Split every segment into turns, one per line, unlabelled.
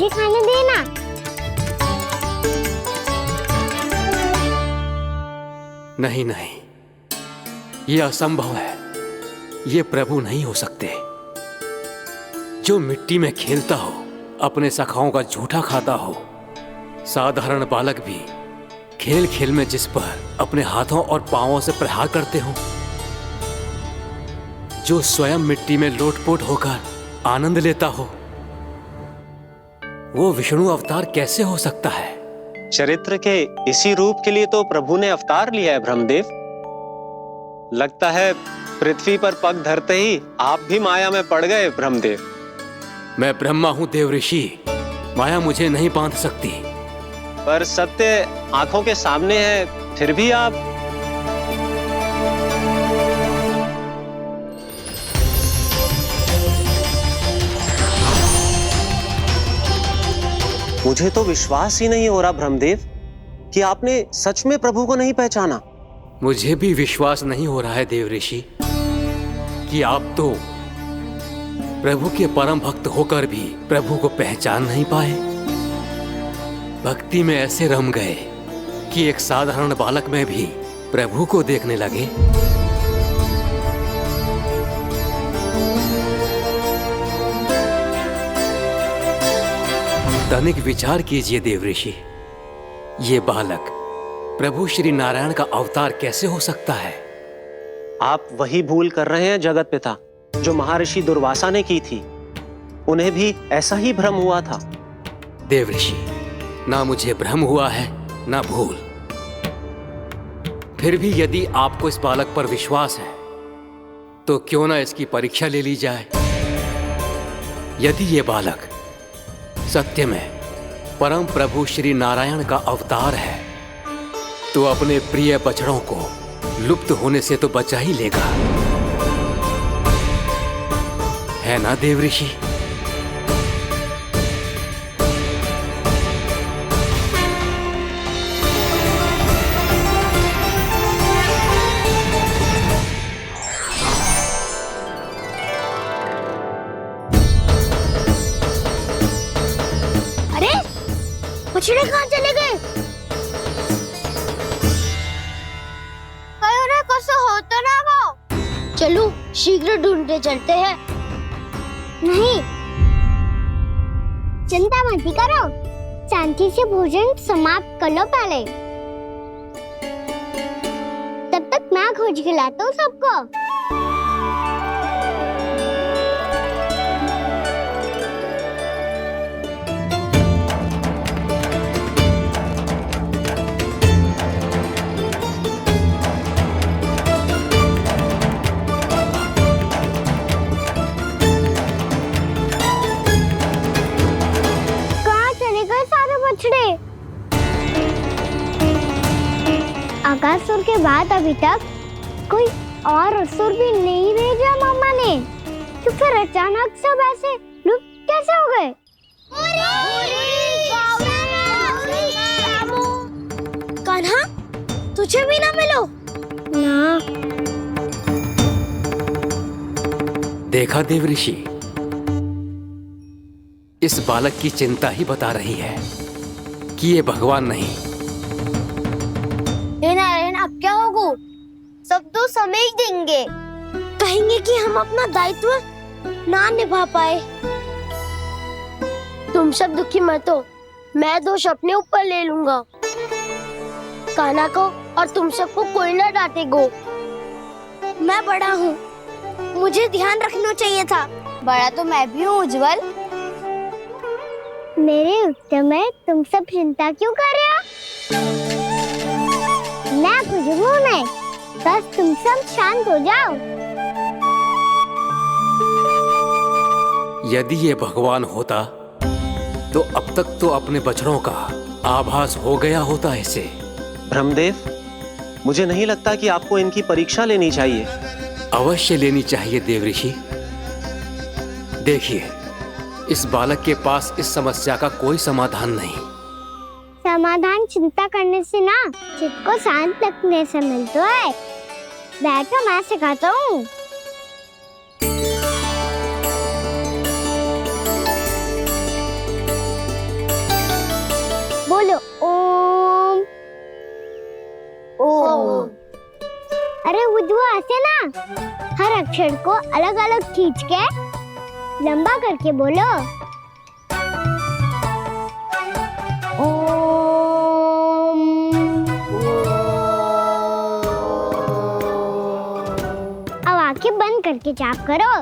मुझे खाने देना।
नहीं नहीं, ये असंभव है। ये प्रभु नहीं हो सकते। जो मिट्टी में खेलता हो, अपने सखाओं का झूठा खाता हो, साधारण बालक भी खेल खेल में जिस पर अपने हाथों और पांवों से प्रहार करते हो, जो स्वयं मिट्टी में लोटपोट होकर आनंद लेता हो, वो विष्णु अवतार कैसे हो सकता है?
चरित्र के इसी रूप के लिए तो प्रभु ने अवतार लिया है ब्रह्मदेव। लगता है पृथ्वी पर पग धरते ही आप भी माया में पड़ गए ब्रह्मदेव।
मैं ब्रह्मा हूं देव ऋषि, माया मुझे नहीं बांध सकती।
पर सत्य आंखों के सामने है, फिर भी आप। मुझे तो विश्वास ही नहीं हो रहा ब्रह्मदेव कि आपने सच में प्रभु को नहीं पहचाना।
मुझे भी विश्वास नहीं हो रहा है देव ऋषि कि आप तो प्रभु के परम भक्त होकर भी प्रभु को पहचान नहीं पाए। भक्ति में ऐसे रम गए कि एक साधारण बालक में भी प्रभु को देखने लगे। तनिक विचार कीजिए देव ऋषि, ये बालक प्रभु श्री नारायण का अवतार कैसे हो सकता है?
आप वही भूल कर रहे हैं जगत पिता, जो महर्षि दुर्वासा ने की थी। उन्हें भी ऐसा ही भ्रम हुआ था।
देव ऋषि, ना मुझे भ्रम हुआ है ना भूल। फिर भी यदि आपको इस बालक पर विश्वास है तो क्यों ना इसकी परीक्षा ले ली जाए। यदि ये बालक सत्य में परम प्रभु श्री नारायण का अवतार है तो अपने प्रिय बछड़ों को लुप्त होने से तो बचा ही लेगा, है ना देव ऋषि?
अरे बछड़े कहाँ चले गए? चलो शीघ्र ढूंढते चलते हैं। नहीं, चिंता मत करो, शांति से भोजन समाप्त कर लो पहले। तब तक मैं खोज के लाता हूँ सबको। अगासुर के बाद अभी तक कोई और असुर भी नहीं भेजा मम्मा ने, तो फिर अचानक सब ऐसे लुप्त कैसे हो गए? कान्हा, तुझे भी ना मिलो ना।
देखा देव ऋषि, इस बालक की चिंता ही बता रही है कि ये भगवान नहीं।
नारायण, अब क्या होगा? सब तो समझ देंगे, कहेंगे कि हम अपना दायित्व ना निभा पाए। तुम सब दुखी मत हो, मैं दोष अपने ऊपर ले लूंगा। कान्हा को और तुम सबको कोई ना डांटेगो। मैं बड़ा हूँ, मुझे ध्यान रखना चाहिए था। बड़ा तो मैं भी हूँ उज्जवल। मेरे उत्तर में तुम सब चिंता क्यों कर रहे हो? मैं बुझूंगा नहीं, बस तुम सब शांत हो जाओ।
यदि ये भगवान होता तो अब तक तो अपने बछड़ों का आभास हो गया होता इसे।
ब्रह्मदेव, मुझे नहीं लगता कि आपको इनकी परीक्षा लेनी चाहिए।
अवश्य लेनी चाहिए देव ऋषि। देखिए, इस बालक के पास इस समस्या का कोई समाधान नहीं।
समाधान चिंता करने से ना, चित्त को शांत रखने से मिलता है। बैठो, मैं सिखाता हूँ। ओ। अरे उद्वा ऐसे ना, हर अक्षर को अलग अलग खींच के लंबा करके बोलो। अब आंखें बंद करके जाप करो।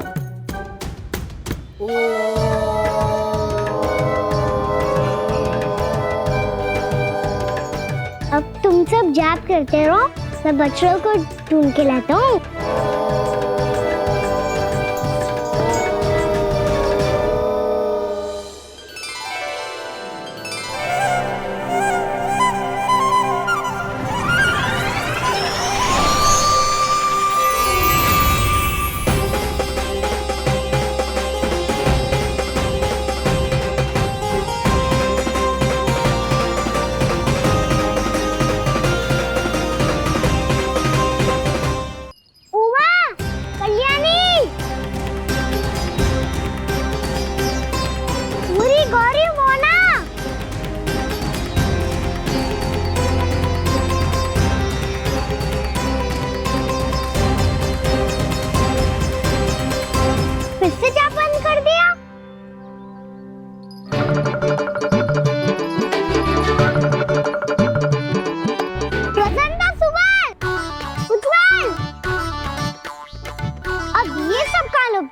अब तुम सब जाप करते रहो, मैं बच्चों को ढूंढ के लाता हूँ।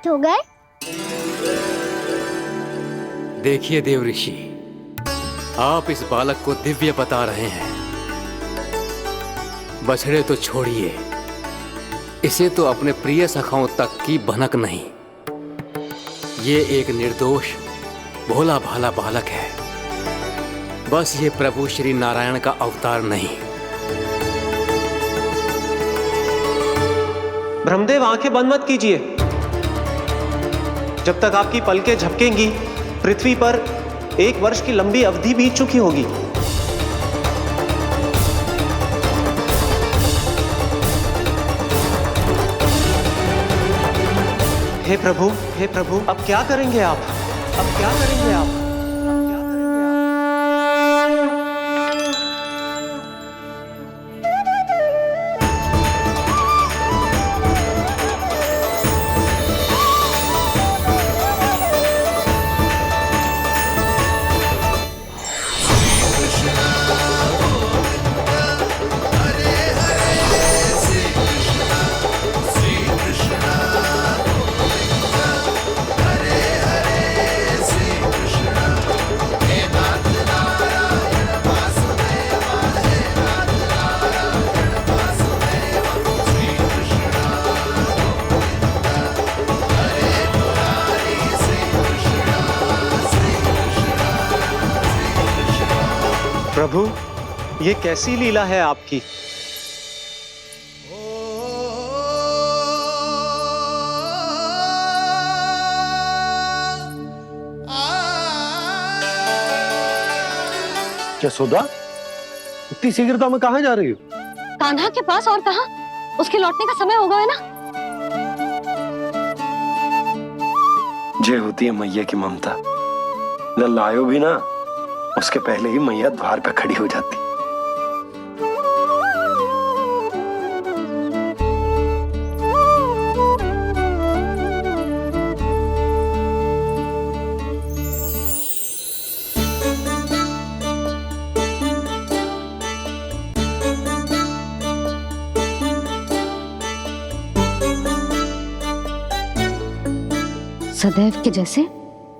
हो गए।
देखिए देव ऋषि, आप इस बालक को दिव्य बता रहे हैं। बछड़े तो छोड़िए, इसे तो अपने प्रिय सखाओं तक की भनक नहीं। ये एक निर्दोष भोला भाला बालक है, बस ये प्रभु श्री नारायण का अवतार नहीं।
ब्रह्मदेव, आंखें बंद मत कीजिए। जब तक आपकी पलकें झपकेंगी, पृथ्वी पर 1 वर्ष की लंबी अवधि बीत चुकी होगी। हे प्रभु, अब क्या करेंगे आप? अब क्या करेंगे आप? प्रभु, ये कैसी लीला है आपकी?
यशोदा, इतनी शीघ्रता में कहाँ जा रही हो?
कान्हा के पास, और कहाँ? उसके लौटने का समय होगा है ना।
जय होती है मैया की ममता। लायो भी ना, उसके पहले ही मैया द्वार पे खड़ी हो जाती।
सदैव के जैसे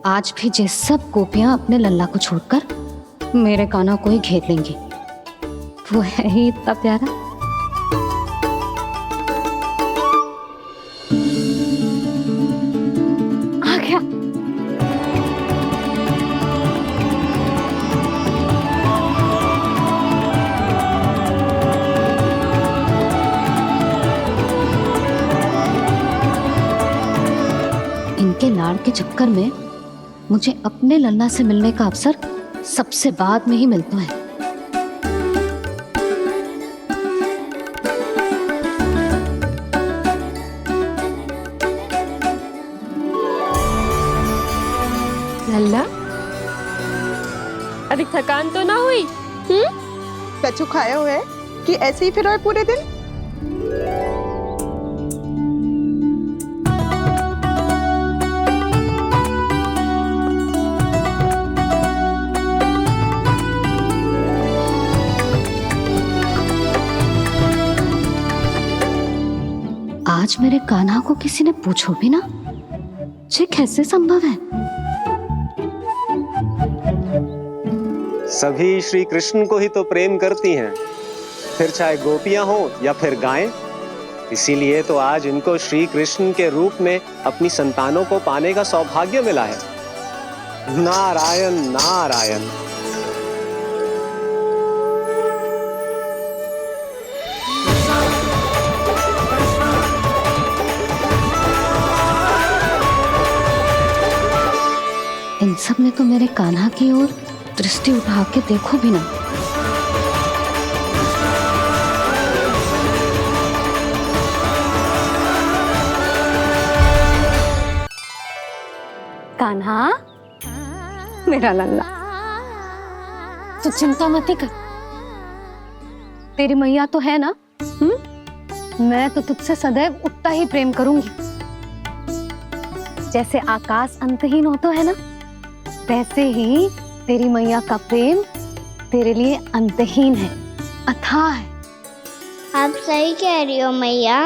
आज भी ये सब गोपियां अपने लल्ला को छोड़कर मेरे कान्हा को ही घेर लेंगी। वो है ही इतना प्यारा। आ गया। इनके लाड़ के चक्कर में मुझे अपने लल्ला से मिलने का अवसर सबसे बाद में ही मिलता है।
लल्ला, अभी थकान तो ना हुई? कछु खाया हुआ है कि ऐसे ही फिर रोए पूरे दिन?
आज मेरे कान्हा को किसी ने पूछो भी ना, ये कैसे संभव है?
सभी श्री कृष्ण को ही तो प्रेम करती हैं, फिर चाहे गोपियां हो या फिर गायें। इसीलिए तो आज इनको श्री कृष्ण के रूप में अपनी संतानों को पाने का सौभाग्य मिला है। नारायण नारायण।
इन सब ने तो मेरे कान्हा की ओर दृष्टि उठा के देखो भी ना। कान्हा, मेरा लल्ला, तू चिंता मत कर। तेरी मैया तो है ना? मैं तो तुझसे सदैव उतना ही प्रेम करूंगी। जैसे आकाश अंतहीन होता है ना, वैसे ही तेरी मैया का प्रेम तेरे लिए अंतहीन है, अथाह है।
आप सही कह रही हो मैया।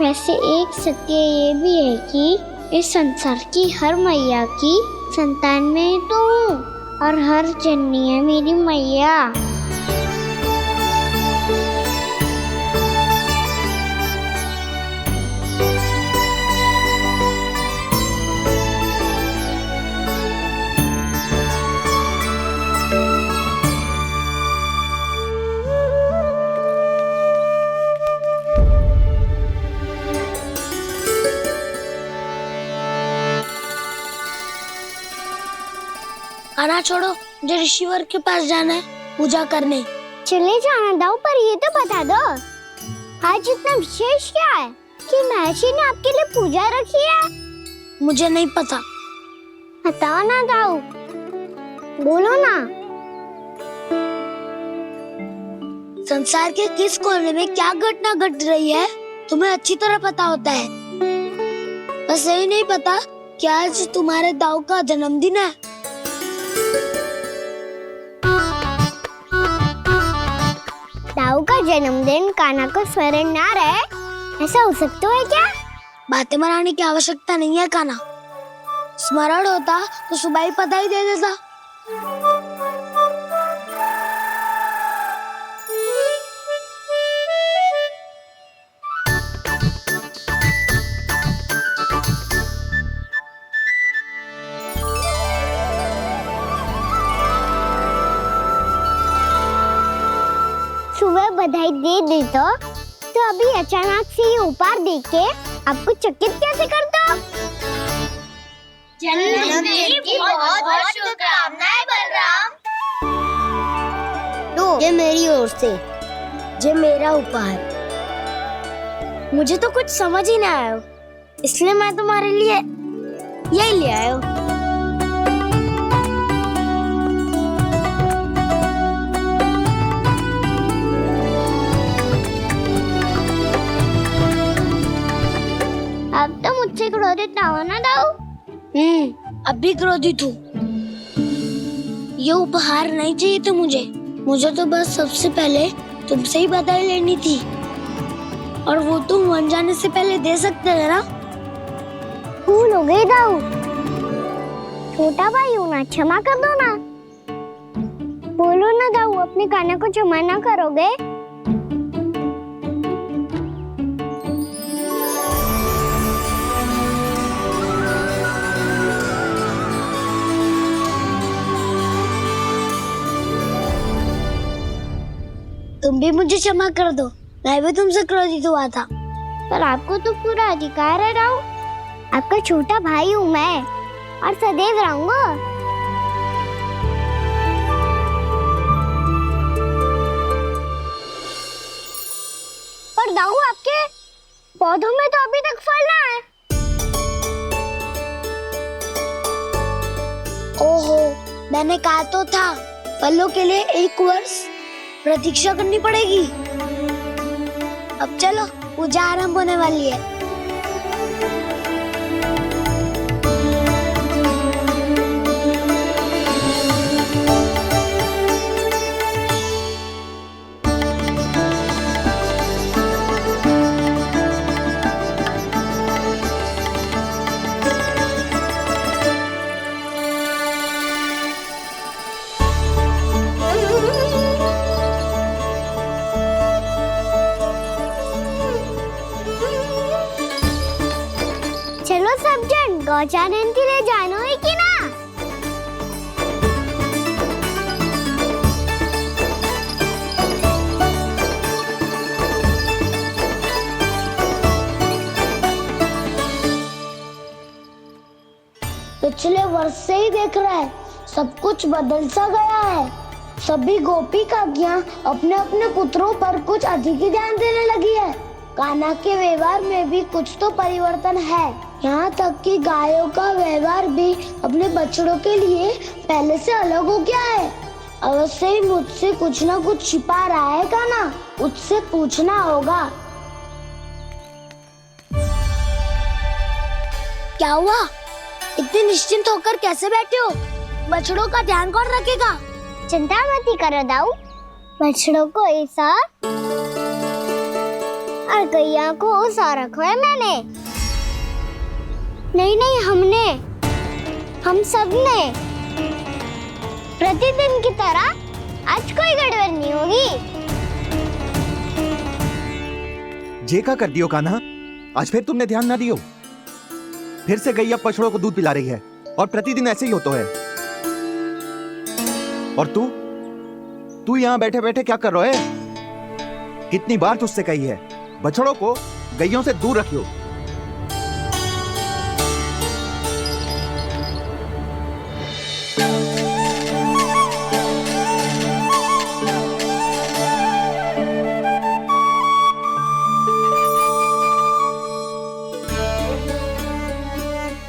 वैसे एक सत्य ये भी है कि इस संसार की हर मैया की संतान में तो हूँ, और हर जननी है मेरी मैया।
आना छोड़ो, मुझे ऋषिवर के पास जाना है पूजा करने।
चले जाना दाऊ, पर ये तो बता दो आज इतना विशेष क्या है कि महर्षि ने आपके लिए पूजा रखी है?
मुझे नहीं पता।
बताओ ना दाऊ, बोलो ना।
संसार के किस कोने में क्या घटना घट रही है तुम्हें अच्छी तरह पता होता है। बस यही नहीं पता कि आज तुम्हारे दाऊ का जन्मदिन है।
दाऊ का जन्मदिन कान्हा को स्मरण ना रहे, ऐसा हो सकता है क्या?
बातें बनाने की आवश्यकता नहीं है कान्हा। स्मरण होता तो सुबह ही पता ही दे देता।
सुबह बधाई दे देता तो अभी अचानक से ये उपहार देख के आपको चकित कैसे कर दो?
जन्मदिन की बहुत-बहुत शुभकामनाएं बलराम।
लो, ये मेरी ओर से, ये मेरा उपहार। मुझे तो कुछ समझ ही ना आया, इसलिए मैं तुम्हारे लिए यही ले आया हूँ। अब तो मुझसे क्रोधित ना हो ना दाऊ।
अब भी क्रोधित हूँ। ये उपहार नहीं चाहिए थे मुझे तो बस सबसे पहले तुमसे ही बधाई लेनी थी, और वो तुम बन जाने से पहले दे सकते थे ना।
भूल हो गई दाऊ, छोटा भाई हूँ ना, क्षमा कर दो ना। बोलो ना दाऊ, अपने कान्हा को क्षमा ना करोगे?
तुम भी मुझे क्षमा कर दो, मैं भी तुमसे क्रोधित हुआ था।
पर आपको तो पूरा अधिकार है दाऊ, आपका छोटा भाई हूँ मैं और सदैव रहूंगा। पर दाऊ, आपके पौधों में तो अभी तक फल ना है।
ओहो, मैंने कहा तो था फलों के लिए 1 वर्ष प्रतीक्षा करनी पड़ेगी। अब चलो, पूजा आरंभ होने वाली है।
चलो सब जन गौचारण के लिए जानो है कि ना?
पिछले वर्ष से ही देख रहा है, सब कुछ बदल सा गया है। सभी गोपी काकियां अपने अपने पुत्रों पर कुछ अधिक ही ध्यान देने लगी है। कान्हा के व्यवहार में भी कुछ तो परिवर्तन है। यहाँ तक कि गायों का व्यवहार भी अपने बछड़ों के लिए पहले से अलग हो गया है। अवश्य ही मुझसे कुछ ना कुछ छिपा रहा है कान्हा, उससे पूछना होगा। क्या हुआ? इतने निश्चिंत होकर कैसे बैठे हो? बछड़ों का ध्यान कौन रखेगा?
चिंता मत करो दाऊ, बछड़ों को ऐसा और गैया को उसा रखो है मैंने। नहीं, हम सब ने प्रतिदिन की तरह आज कोई गड़बड़ नहीं होगी।
जे का कर दियो कान्हा, आज फिर तुमने ध्यान ना दियो। फिर से गैया बछड़ों को दूध पिला रही है और प्रतिदिन ऐसे ही होता है। और तू यहाँ बैठे बैठे क्या कर रहा है? कितनी बार तुझसे कही है बछड़ों को गैयों से दूर रखियो।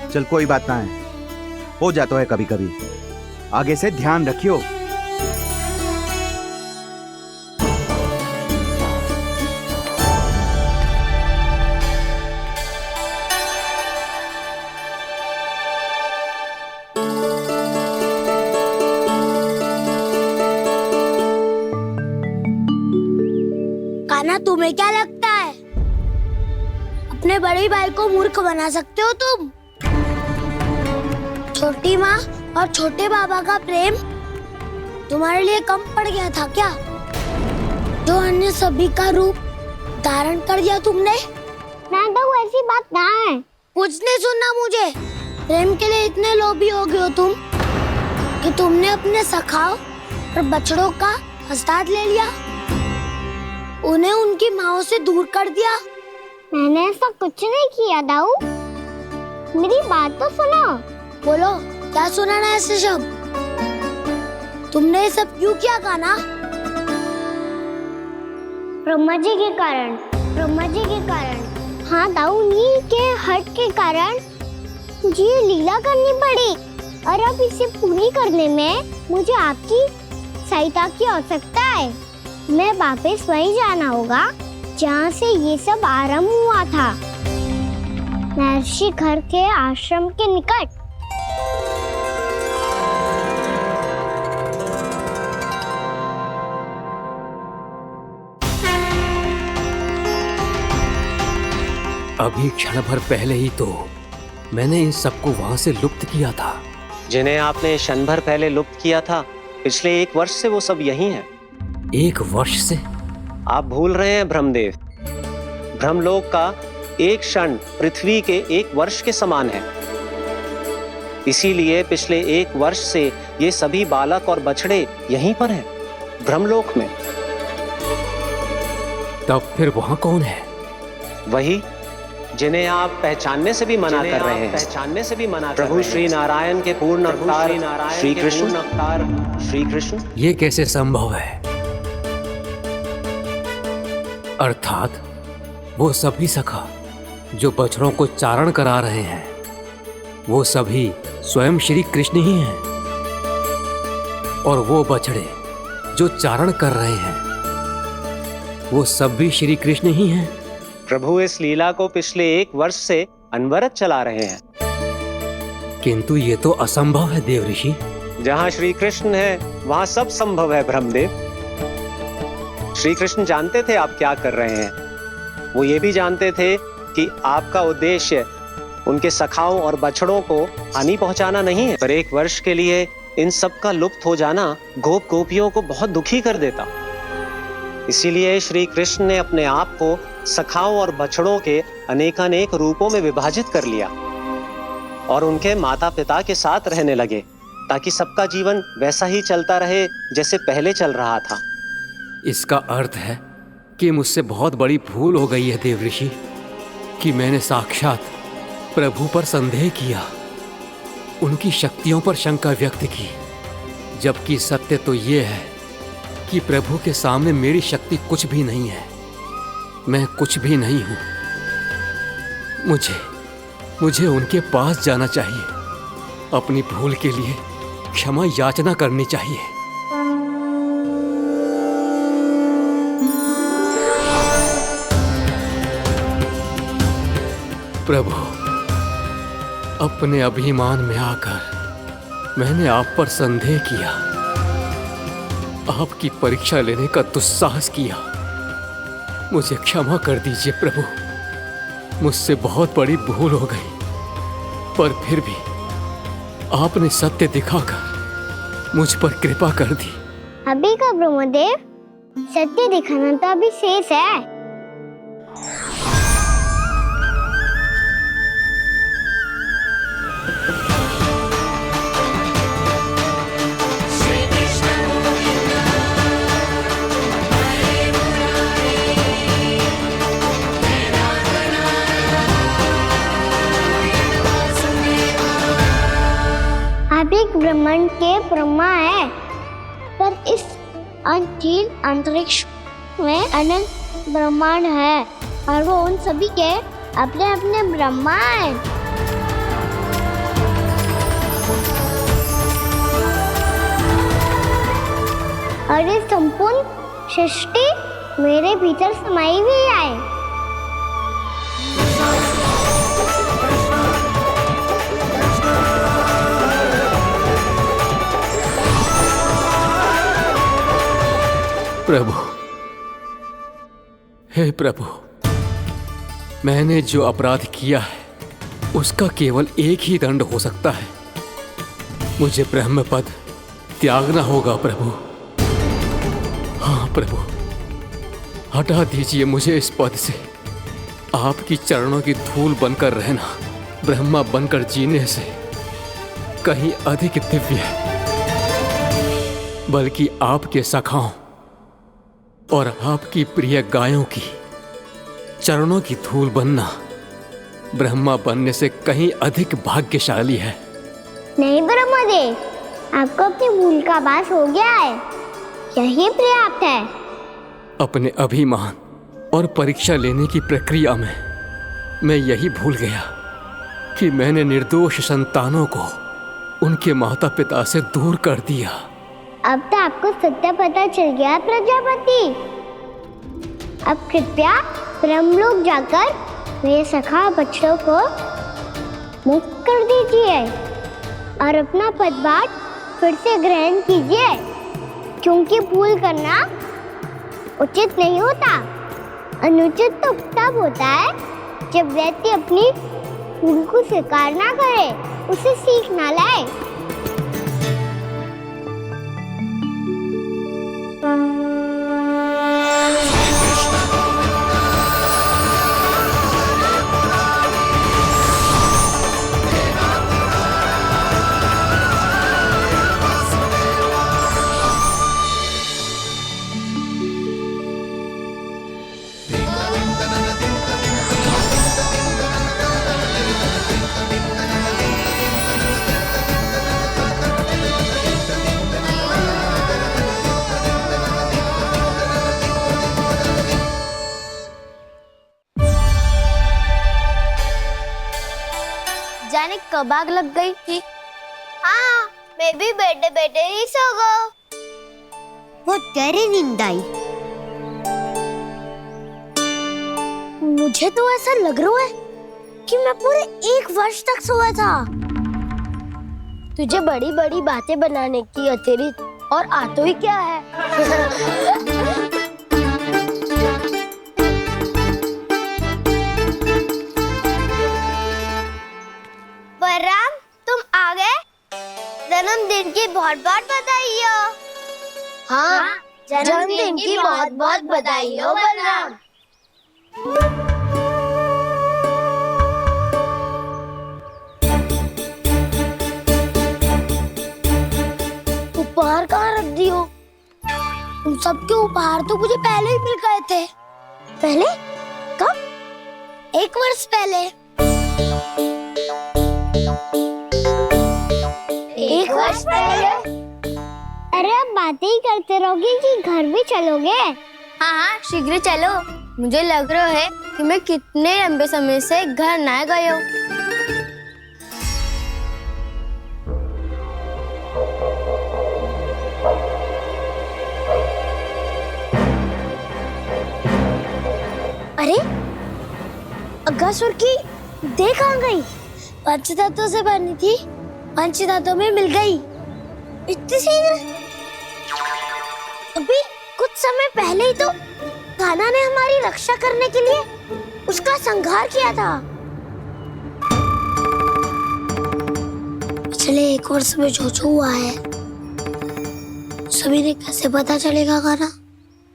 चल कोई बात ना है, हो जाता है कभी कभी। आगे से ध्यान रखियो।
कान्हा, तुम्हें क्या लगता है अपने बड़े भाई को मूर्ख बना सकते हो तुम? छोटी माँ और छोटे बाबा का प्रेम तुम्हारे लिए कम पड़ गया था क्या? जो अन्य सभी का रूप धारण कर दिया तुमने?
ना तो ऐसी बात ना है।
कुछ नहीं सुनना मुझे। प्रेम के लिए इतने लोभी हो गए हो तुम कि तुमने अपने सखाओं और बछड़ों का हस्ताक्षर ले लिया, उन्हें उनकी माँओं से दूर कर दिया।
मैंने ऐसा कुछ नहीं किया दाऊ, मेरी बात तो सुनो।
बोलो, क्या सुनाना है ऐसे शब्द? तुमने ये सब क्यों किया कान्हा?
ब्रह्मा जी के कारण। हाँ दाऊ, नील के हट के कारण मुझे ये लीला करनी पड़ी, और अब इसे पूरी करने में मुझे आपकी सहायता की आवश्यकता है। मैं वापस वहीं जाना होगा जहाँ से ये सब आरंभ हुआ था, महर्षि घर के आश्रम के निकट।
अभी क्षण भर पहले ही तो मैंने इन सबको वहां से लुप्त किया था।
जिन्हें आपने क्षण भर पहले लुप्त किया था, पिछले 1 वर्ष से वो सब यहीं हैं।
1 वर्ष से?
आप भूल रहे हैं ब्रह्मदेव, ब्रह्मलोक का एक क्षण पृथ्वी के 1 वर्ष के समान है। इसीलिए पिछले 1 वर्ष से ये सभी बालक और बछड़े यहीं पर हैं, ब्रह्मलोक में।
तब फिर वहां कौन है?
वही जिन्हें आप पहचानने से भी मना कर रहे हैं, प्रभु श्री नारायण के पूर्ण अवतार श्री कृष्ण।
ये कैसे संभव है? अर्थात वो सभी सखा जो बछड़ों को चारण करा रहे हैं, वो सभी स्वयं श्री कृष्ण ही हैं। और वो बछड़े जो चारण कर रहे हैं वो सब भी श्री कृष्ण ही हैं।
प्रभु इस लीला को पिछले 1 वर्ष से अनवरत चला रहे हैं।
किंतु ये तो असंभव है देव ऋषि।
जहाँ श्री कृष्ण है वहाँ सब संभव है ब्रह्मदेव। श्री कृष्ण जानते थे आप क्या कर रहे हैं। वो ये भी जानते थे कि आपका उद्देश्य उनके सखाओं और बछड़ों को हानि पहुंचाना नहीं है, पर 1 वर्ष के लिए इन सब का लुप्त हो जाना गोप गोपियों को बहुत दुखी कर देता। इसीलिए श्री कृष्ण ने अपने आप को सखाओं और बछड़ों के अनेकानेक रूपों में विभाजित कर लिया और उनके माता पिता के साथ रहने लगे, ताकि सबका जीवन वैसा ही चलता रहे जैसे पहले चल रहा था।
इसका अर्थ है कि मुझसे बहुत बड़ी भूल हो गई है देव ऋषि कि मैंने साक्षात प्रभु पर संदेह किया, उनकी शक्तियों पर शंका व्यक्त की, जबकि सत्य तो ये है कि प्रभु के सामने मेरी शक्ति कुछ भी नहीं है। मैं कुछ भी नहीं हूं। मुझे उनके पास जाना चाहिए, अपनी भूल के लिए क्षमा याचना करनी चाहिए। प्रभु, अपने अभिमान में आकर मैंने आप पर संदेह किया, आपकी परीक्षा लेने का दुस्साहस किया। मुझे क्षमा कर दीजिए प्रभु, मुझसे बहुत बड़ी भूल हो गई, पर फिर भी आपने सत्य दिखाकर मुझ पर कृपा कर दी।
अभी का ब्रह्मदेव, सत्य दिखाना तो अभी शेष है। ब्रह्मांड के ब्रह्मा है, पर इस अनंत अंतरिक्ष में अनंत ब्रह्मांड है और वो उन सभी के अपने अपने ब्रह्मा हैं। और ये संपूर्ण सृष्टि मेरे भीतर समाई हुई है।
प्रभु, हे प्रभु, मैंने जो अपराध किया है उसका केवल एक ही दंड हो सकता है। मुझे ब्रह्म पद त्यागना होगा प्रभु। हाँ प्रभु, हटा दीजिए मुझे इस पद से। आपकी चरणों की धूल बनकर रहना ब्रह्मा बनकर जीने से कहीं अधिक दिव्य है। बल्कि आपके सखाओं और आपकी प्रिय गायों की चरणों की धूल बनना ब्रह्मा बनने से कहीं अधिक भाग्यशाली है।
नहीं ब्रह्मदेव, आपको अपनी भूल का आभास हो गया है, यही पर्याप्त है।
अपने अभिमान और परीक्षा लेने की प्रक्रिया में मैं यही भूल गया कि मैंने निर्दोष संतानों को उनके माता पिता से दूर कर दिया।
अब तो आपको सत्य पता चल गया प्रजापति। अब कृपया ब्रह्मलोक जाकर मेरे सखा बच्चों को मुक्त कर दीजिए और अपना पदभार फिर से ग्रहण कीजिए, क्योंकि भूल करना उचित नहीं होता। अनुचित तो तब होता है जब व्यक्ति अपनी भूल को स्वीकार ना करे, उसे सीख ना लाए। जाने कब आग लग गई थी। हाँ, मैं भी बैठे बैठे ही सो गया। बहुत गहरी नींद आई। मुझे तो ऐसा लग रहा है कि मैं पूरे 1 वर्ष तक सोया था। तुझे बड़ी बड़ी बातें बनाने की अतिरिक्त और आता ही क्या है? बलराम, तुम आ गए? जन्मदिन की बहुत बहुत बधाई हो। हाँ, जन्मदिन की बहुत बहुत बधाई हो बलराम। उपहार कहाँ रख दी हो? तुम सबके उपहार तो मुझे पहले ही मिल गए थे। पहले? कब? 1 वर्ष पहले। 1 वर्ष पहले? अरे अब बातें ही करते रहोगे कि घर भी चलोगे? हाँ, शीघ्र चलो। मुझे लग रहा है कि मैं कितने लंबे समय से घर ना गया हूँ। अरे, अगासुर की देह कहाँ गई? पंचतत्वों से बनी थी, पंचतत्वों में मिल गई। इतनी शीघ्र? अभी कुछ समय पहले ही तो कान्हा ने हमारी रक्षा करने के लिए उसका संहार किया था। पिछले 1 वर्ष में जो जो हुआ है सभी ने कैसे पता चलेगा कान्हा?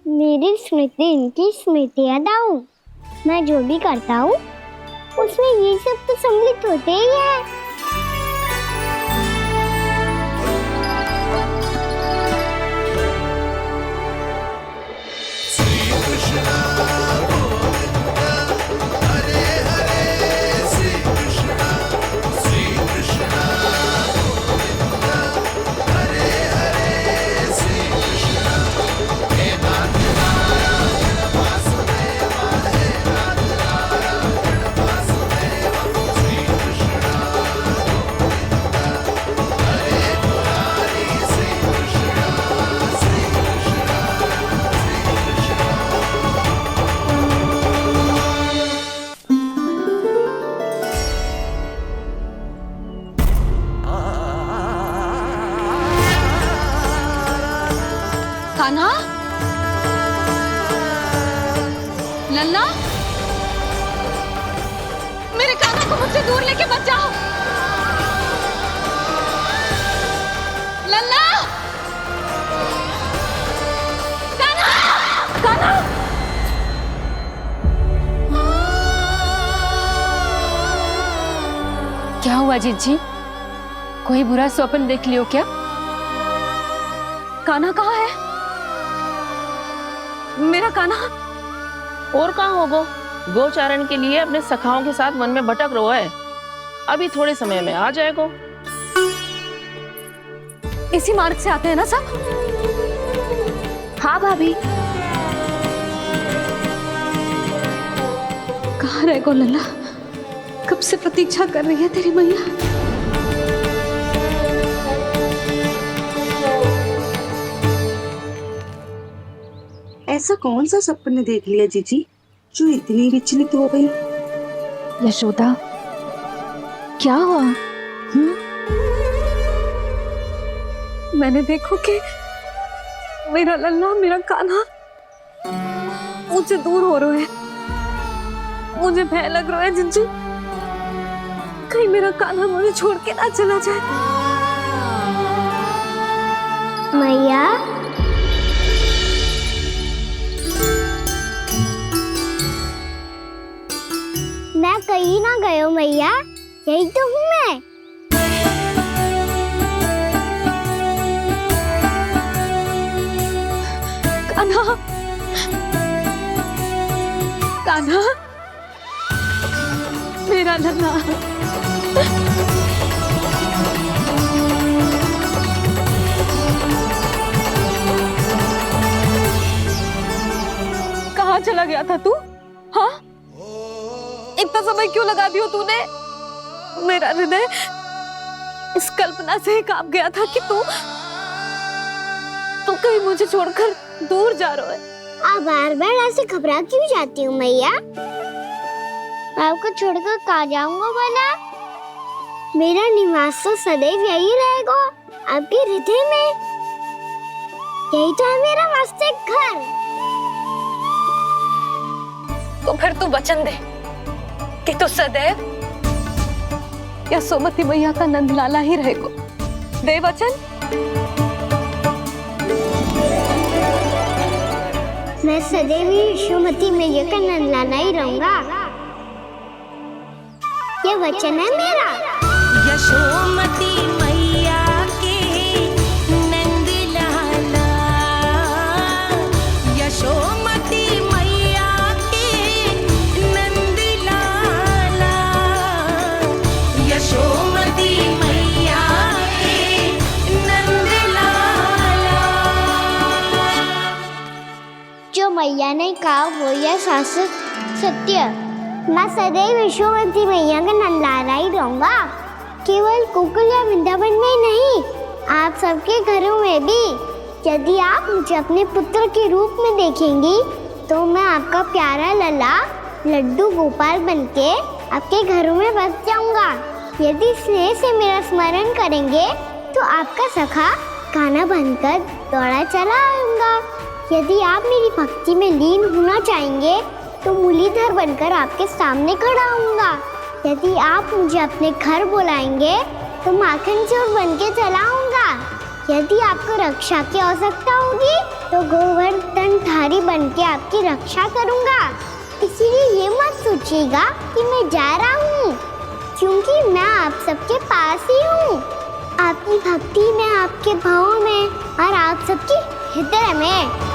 मेरी स्मृति इनकी स्मृति अदाऊं। मैं जो भी करता हूँ उसमें ये सब तो सम्मिलित होते ही है।
कान्हा, लल्ला, मेरे कान्हा को मुझसे दूर लेके मत जाओ। लल्ला, कान्हा, कान्हा। क्या हुआ जीजी? कोई बुरा स्वप्न देख लियो क्या? कान्हा कहाँ है? मेरा कान्हा?
और कहाँ होगो? गोचारण के लिए अपने सखाओं के साथ वन में भटक रहा है। अभी थोड़े समय में आ जाएगा।
इसी मार्ग से आते हैं ना सब?
हाँ भाभी।
कहाँ रह गो लल्ला? कब से प्रतीक्षा कर रही है तेरी मैया।
ऐसा कौन सा सपने देख लिया जीजी जो इतनी विचलित हो गई?
यशोदा, क्या हुआ? मैंने देखो कि मेरा लल्ला, मेरा कान्हा मुझसे दूर हो रहे हैं। मुझे भय लग रहा है जीजू, कहीं मेरा कान्हा मुझे छोड़ के ना चला जाए।
मैया, मैं कहीं ना गया हूँ मैया, यही तो हूँ मैं।
कान्हा, कान्हा, मेरा लल्ला। कहाँ चला गया था तू? हाँ, इतना समय क्यों लगा दियो तूने? मेरा हृदय इस कल्पना से कांप गया था कि तू तू कहीं मुझे छोड़कर दूर जा रहा है।
आप बार बार ऐसे घबरा क्यों जाती हूँ मैया? आपको छोड़कर कहाँ जाऊंगा भला? मेरा निवास तो सदैव यही रहेगा, आपके हृदय में। यही तो है मेरा वास्तविक घर।
तो फिर तू वचन दे कि तू सदैव या सोमती मैया का नंदलाला ही रहेगा। दे वचन।
मैं सदैव ही यशोमती मैया का नंदलाला ही रहूंगा। ये वचन है मेरा।
यशोमती मैया के नंदलाला, यशोमती मैया के नंदलाला, यशोमती मैया के नंदलाला।
जो मैया ने कहा वो यह शाश्वत सत्य। मैं सदैव यशोमती मैया का नंदलाला ही रहूंगा। केवल गोकुल या वृंदावन में नहीं, आप सबके घरों में भी। यदि आप मुझे अपने पुत्र के रूप में देखेंगी तो मैं आपका प्यारा लल्ला लड्डू गोपाल बनके आपके घरों में बस जाऊंगा। यदि स्नेह से मेरा स्मरण करेंगे तो आपका सखा गाना बनकर दौड़ा चला आऊंगा। यदि आप मेरी भक्ति में लीन होना चाहेंगे तो मुरलीधर बनकर आपके सामने खड़ा होऊंगा। यदि आप मुझे अपने घर बुलाएंगे तो माखन चोर बनके चला आऊंगा। यदि आपको रक्षा की आवश्यकता होगी तो गोवर्धनधारी बनके आपकी रक्षा करूंगा। इसीलिए ये मत सोचिएगा कि मैं जा रहा हूँ, क्योंकि मैं आप सबके पास ही हूँ। आपकी भक्ति में, आपके भावों में और आप सबके हृदय में।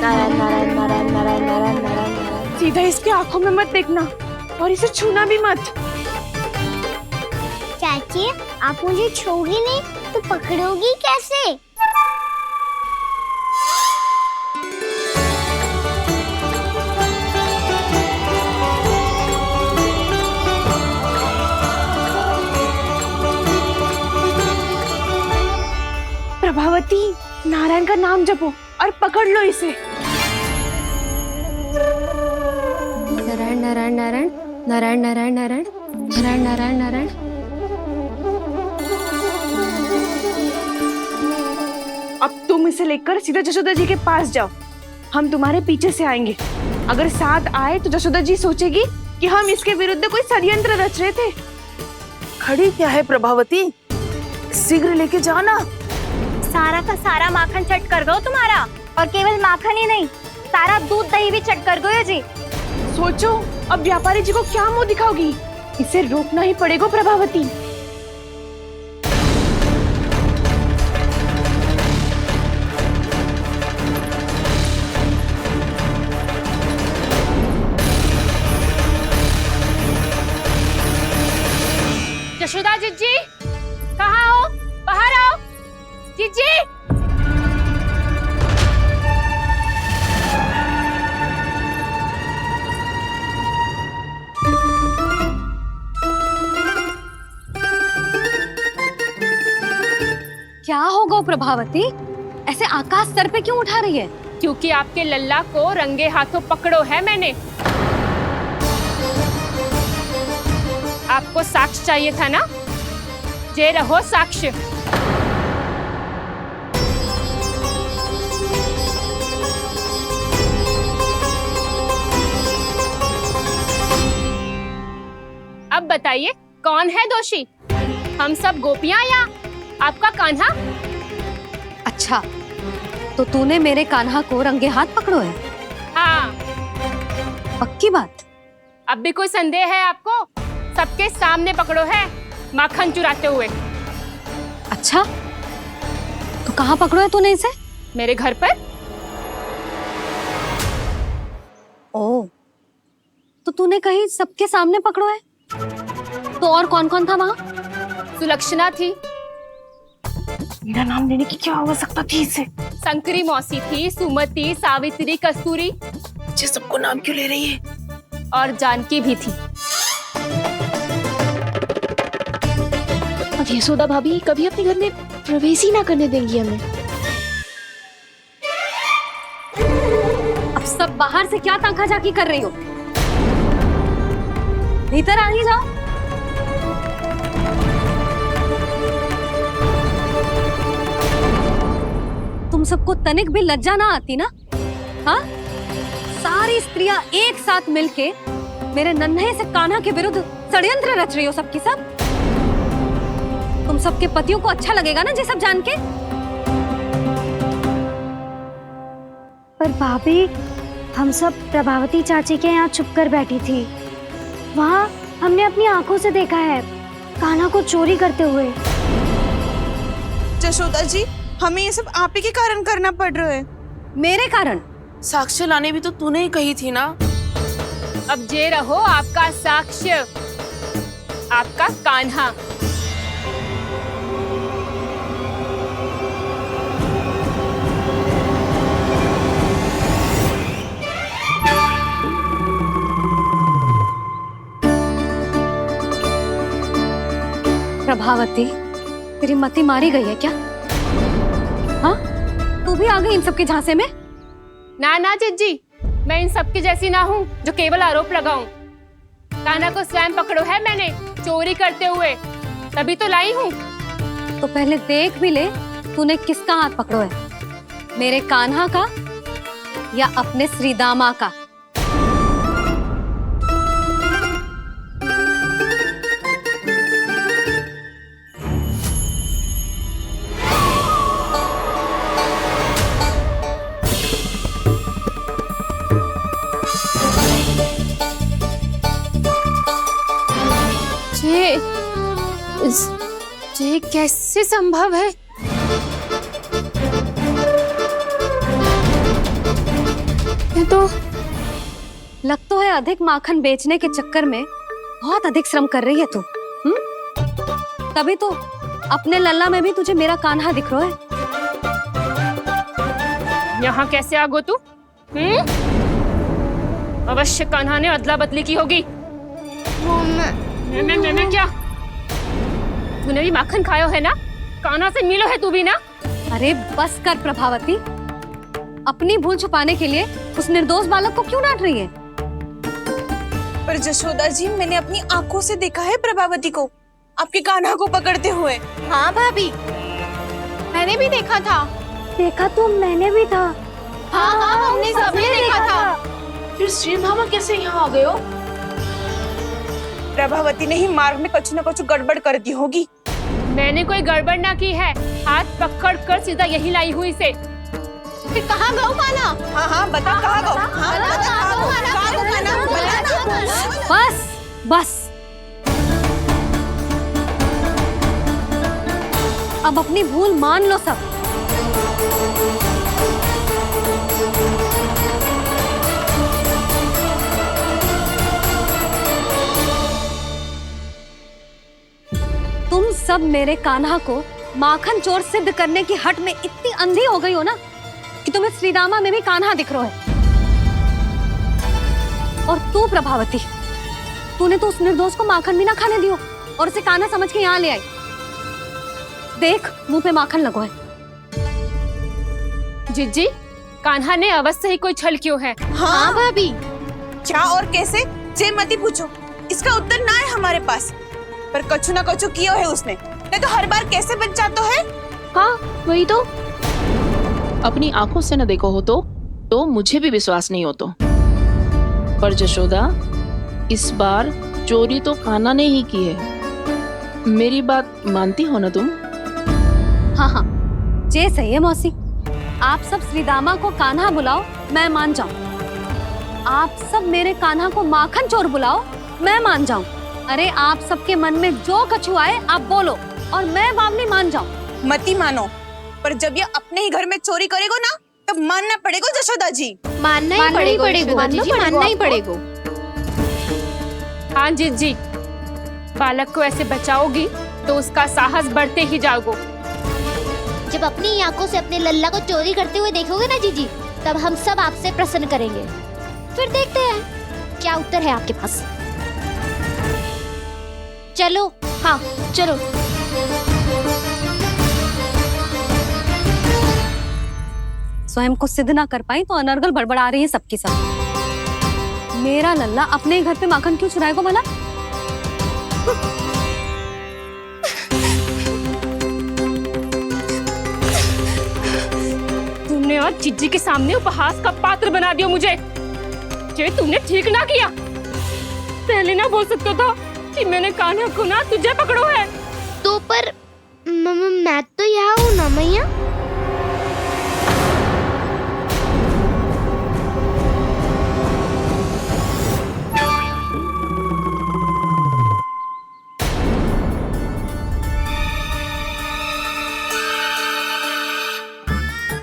नारायण नारायण नारायण नारायण नारायण नारायण।
सीधा इसके आंखों में मत देखना और इसे छूना भी मत।
चाची, आप मुझे छोड़ोगी नहीं तो पकड़ोगी कैसे?
प्रभावती, नारायण का नाम जपो और पकड़ लो इसे।
नारायण नारायण नारायण नारायण नारायण नारायण नारायण नारायण नारायण।
अब तुम इसे लेकर सीधा जशोदा जी के पास जाओ। हम तुम्हारे पीछे से आएंगे। अगर साथ आए तो जशोदा जी सोचेगी कि हम इसके विरुद्ध कोई षड्यंत्र रच रहे थे।
खड़ी क्या है प्रभावती, शीघ्र लेके जाओ ना।
सारा का सारा माखन चट कर गो तुम्हारा, और केवल माखन ही नहीं, सारा दूध दही भी चट कर गयो जी।
सोचो अब व्यापारी जी को क्या मुंह दिखाओगी। इसे रोकना ही पड़ेगा प्रभावती।
यशोदा जीजी, कहाँ हो? बाहर आओ जीजी। क्या होगा प्रभावती, ऐसे आकाश सर पे क्यों उठा रही है?
क्योंकि आपके लल्ला को रंगे हाथों पकड़ो है मैंने। आपको साक्ष्य चाहिए था ना, जे रहो साक्ष्य। अब बताइए कौन है दोषी, हम सब गोपियां या आपका कान्हा?
अच्छा, तो तूने मेरे कान्हा को रंगे हाथ पकड़ो है?
हाँ।
पक्की बात?
अब भी कोई संदेह है आपको? सबके सामने पकड़ो है, माखन चुराते हुए।
अच्छा, तो कहाँ पकड़ो है तूने इसे?
मेरे घर पर।
ओ, तो तूने कहीं सबके सामने पकड़ो है? तो और कौन कौन था वहाँ?
सुलक्षणा थी।
मेरा नाम लेने की क्या आवश्यकता थी इसे?
संकरी मौसी थी, सुमति, सावित्री, कस्तूरी।
ये सबको नाम क्यों ले रही है?
और जानकी भी थी।
यशोदा भाभी कभी अपने घर में प्रवेश ही ना करने देंगी हमें।
अब सब बाहर से क्या ताका झाकी कर रही हो? भीतर आ ही जाओ। तुम सबको तनिक भी लज्जा ना आती ना? हाँ, सारी स्त्रियां एक साथ मिलके मेरे नन्हे से कान्हा के विरुद्ध षड्यंत्र रच रही हो सबकी सब। तुम सबके पतियों को अच्छा लगेगा ना ये सब जान के?
पर भाभी, हम सब प्रभावती चाची के यहाँ छुप कर बैठी थी। वहाँ हमने अपनी आंखों से देखा है कान्हा को चोरी करते हुए।
यशोदा जी, हमें ये सब आप ही के कारण करना पड़ रहा है।
मेरे कारण?
साक्ष्य लाने भी तो तूने ही कही थी ना।
अब जे रहो आपका साक्ष्य, आपका कान्हा।
प्रभावती, तेरी मति मारी गई है क्या? हाँ, तू भी आ गई इन सबके झांसे में?
ना ना जिज्जी, मैं इन सबकी जैसी ना हूँ जो केवल आरोप लगाऊं। कान्हा को स्वयं पकड़ो है मैंने चोरी करते हुए, तभी तो लाई हूँ।
तो पहले देख भी ले तूने किसका हाथ पकड़ो है, मेरे कान्हा का या अपने श्रीदामा का?
ये कैसे संभव है? ये तो
लग तो है अधिक माखन बेचने के चक्कर में बहुत अधिक श्रम कर रही है तू। तभी तो अपने लल्ला में भी तुझे मेरा कान्हा दिख रहा है।
यहाँ कैसे आ गो तू? अवश्य कान्हा ने अदला बदली की होगी। मैं क्या? तूने भी माखन खायो है ना? कान्हा से मिलो है तू भी ना?
अरे बस कर प्रभावती, अपनी भूल छुपाने के लिए उस निर्दोष बालक को क्यों डांट रही है?
पर यशोदा जी, मैंने अपनी आंखों से देखा है प्रभावती को आपके कान्हा को पकड़ते हुए।
हाँ भाभी, मैंने भी देखा था।
देखा तो मैंने भी था।
हाँ हाँ, हमने सबने देखा था।
फिर श्रीधामा कैसे यहाँ आ गए हो? प्रभावती ने ही मार्ग में कुछ न कुछ गड़बड़ कर दी होगी।
मैंने कोई गड़बड़ ना की है, हाथ पकड़ कर सीधा यही लाई हुई से। फिर कहाँ गौ कान्हा?
हाँ हाँ बता, कहाँ गौ? हाँ बता, कहाँ गौ?
बस बस, अब अपनी भूल मान लो सब। तुम सब मेरे कान्हा को माखन चोर सिद्ध करने की हट में इतनी अंधी हो गई हो ना कि तुम्हें श्रीदामा में भी कान्हा दिख रहा है। और तू प्रभावती, तूने तो उस निर्दोष को माखन भी ना खाने दियो और उसे कान्हा समझ के यहाँ ले आई। देख, मुंह पे माखन लगो है।
जिज्जी, कान्हा ने अवश्य ही कोई छल क्यों है।
हाँ भाभी, क्या और कैसे जे मती पूछो, इसका उत्तर ना है हमारे पास। पर कछु ना कछु कियो है उसने, नहीं तो हर बार कैसे बच जाता है।
हाँ वही तो, अपनी आंखों से न देखो हो तो मुझे भी विश्वास नहीं हो तो। पर यशोदा, इस बार चोरी तो कान्हा ने ही की है। मेरी बात मानती हो ना तुम?
हाँ हाँ, जे सही है मौसी। आप सब श्रीदामा को कान्हा बुलाओ, मैं मान जाऊं। आप सब मेरे कान्हा को माखन चोर बुलाओ, मैं मान जाऊं। अरे आप सबके मन में जो कछु आए आप बोलो और मैं बावली मान जाऊं।
मती मानो, पर जब ये अपने ही घर में चोरी करेगो ना तब मानना पड़ेगा यशोदा जी।
मानना ही पड़ेगा, मानना ही पड़ेगा। हाँ जिज्जी, बालक को ऐसे बचाओगी तो उसका साहस बढ़ते ही जाओगे।
जब अपनी आंखों से अपने लल्ला को चोरी करते हुए देखोगे ना जीजी, तब हम सब आपसे प्रसन्न करेंगे। फिर देखते हैं क्या उत्तर है आपके पास। चलो, हाँ चलो।
स्वयं को सिद्ध ना कर पाई तो अनर्गल बड़बड़ा रही है सबकी सब। मेरा लल्ला अपने ही घर पे माखन क्यों चुराएगा भला?
तुमने आज जिज्जी के सामने उपहास का पात्र बना दिया मुझे। ये तुमने ठीक ना किया। पहले ना बोल सकता था कि मैंने कान्हा को ना तुझे पकड़ो है।
तो पर मैं तो यहाँ हूँ ना मैया।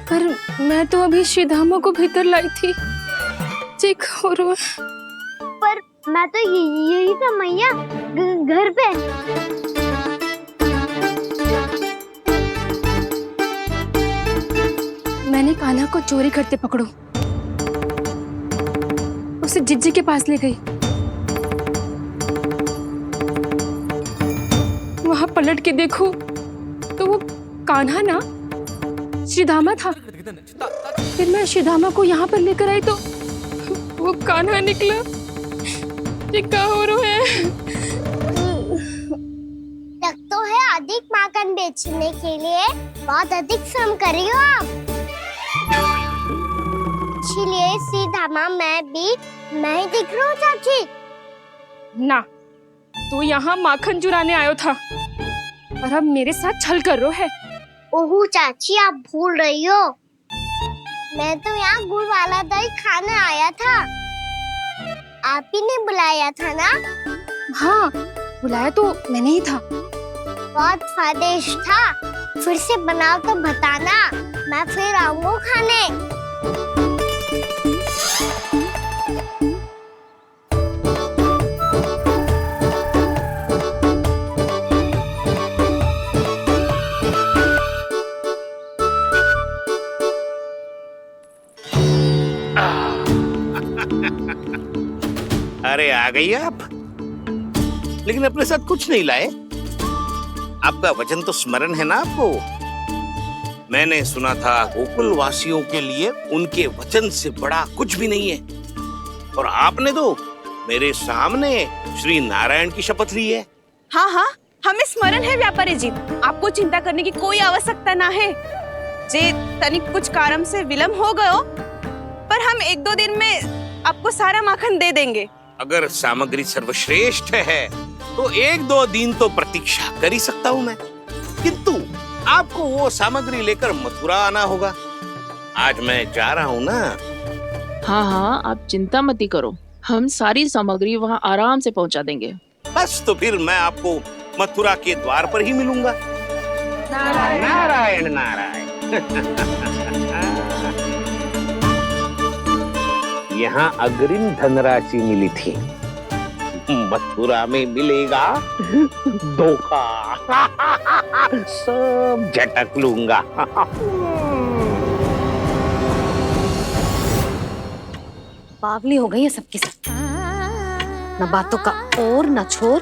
पर मैं तो अभी श्रीधामा को भीतर लाई थी। चेक हो रहा है।
पर मैं तो यही था मैया, घर पे।
मैंने कान्हा को चोरी करते पकड़ो, उसे जिज्जी के पास ले गई। वहां पलट के देखो तो वो कान्हा ना श्रीधामा था। फिर मैं श्रीधामा को यहाँ पर लेकर आई तो वो कान्हा निकला। ये क्या हो रहा है?
लगता है अधिक माखन बेचने के लिए बहुत अधिक श्रम कर रही हो आप। इसीलिए श्रीधामा मैं ही दिख रहा हूँ चाची।
ना, तू यहाँ माखन चुराने आयो था और अब मेरे साथ छल कर रो है।
ओहो चाची, आप भूल रही हो, मैं तो यहाँ गुड़ वाला दही खाने आया था। आप ही ने बुलाया था ना?
हाँ, बुलाया तो मैंने ही था।
बहुत स्वादिष्ट था। फिर से बनाओ तो बताना, मैं फिर आऊंगा खाने।
अरे आ गई आप, लेकिन अपने साथ कुछ नहीं लाए। आपका वचन तो स्मरण है ना आपको? मैंने सुना था गोकुल वासियों के लिए उनके वचन से बड़ा कुछ भी नहीं है, और आपने तो मेरे सामने श्री नारायण की शपथ ली है।
हाँ हाँ, हमें स्मरण है व्यापारी जी। आपको चिंता करने की कोई आवश्यकता ना है। जे तनिक कुछ कारण से विलंब हो गयो, पर हम 1-2 दिन में आपको सारा माखन दे देंगे।
अगर सामग्री सर्वश्रेष्ठ है तो 1-2 दिन तो प्रतीक्षा कर ही सकता हूँ मैं, किंतु आपको वो सामग्री लेकर मथुरा आना होगा। आज मैं जा रहा हूँ ना।
हाँ हाँ, आप चिंता मत ही करो, हम सारी सामग्री वहाँ आराम से पहुँचा देंगे।
बस तो फिर मैं आपको मथुरा के द्वार पर ही मिलूंगा। नारायण नारायण। यहाँ अग्रिम धनराशि मिली थी, मथुरा में मिलेगा धोखा। सब झटक लूंगा।
बावली हो गई है सबकी सब। न बातों का और न छोर,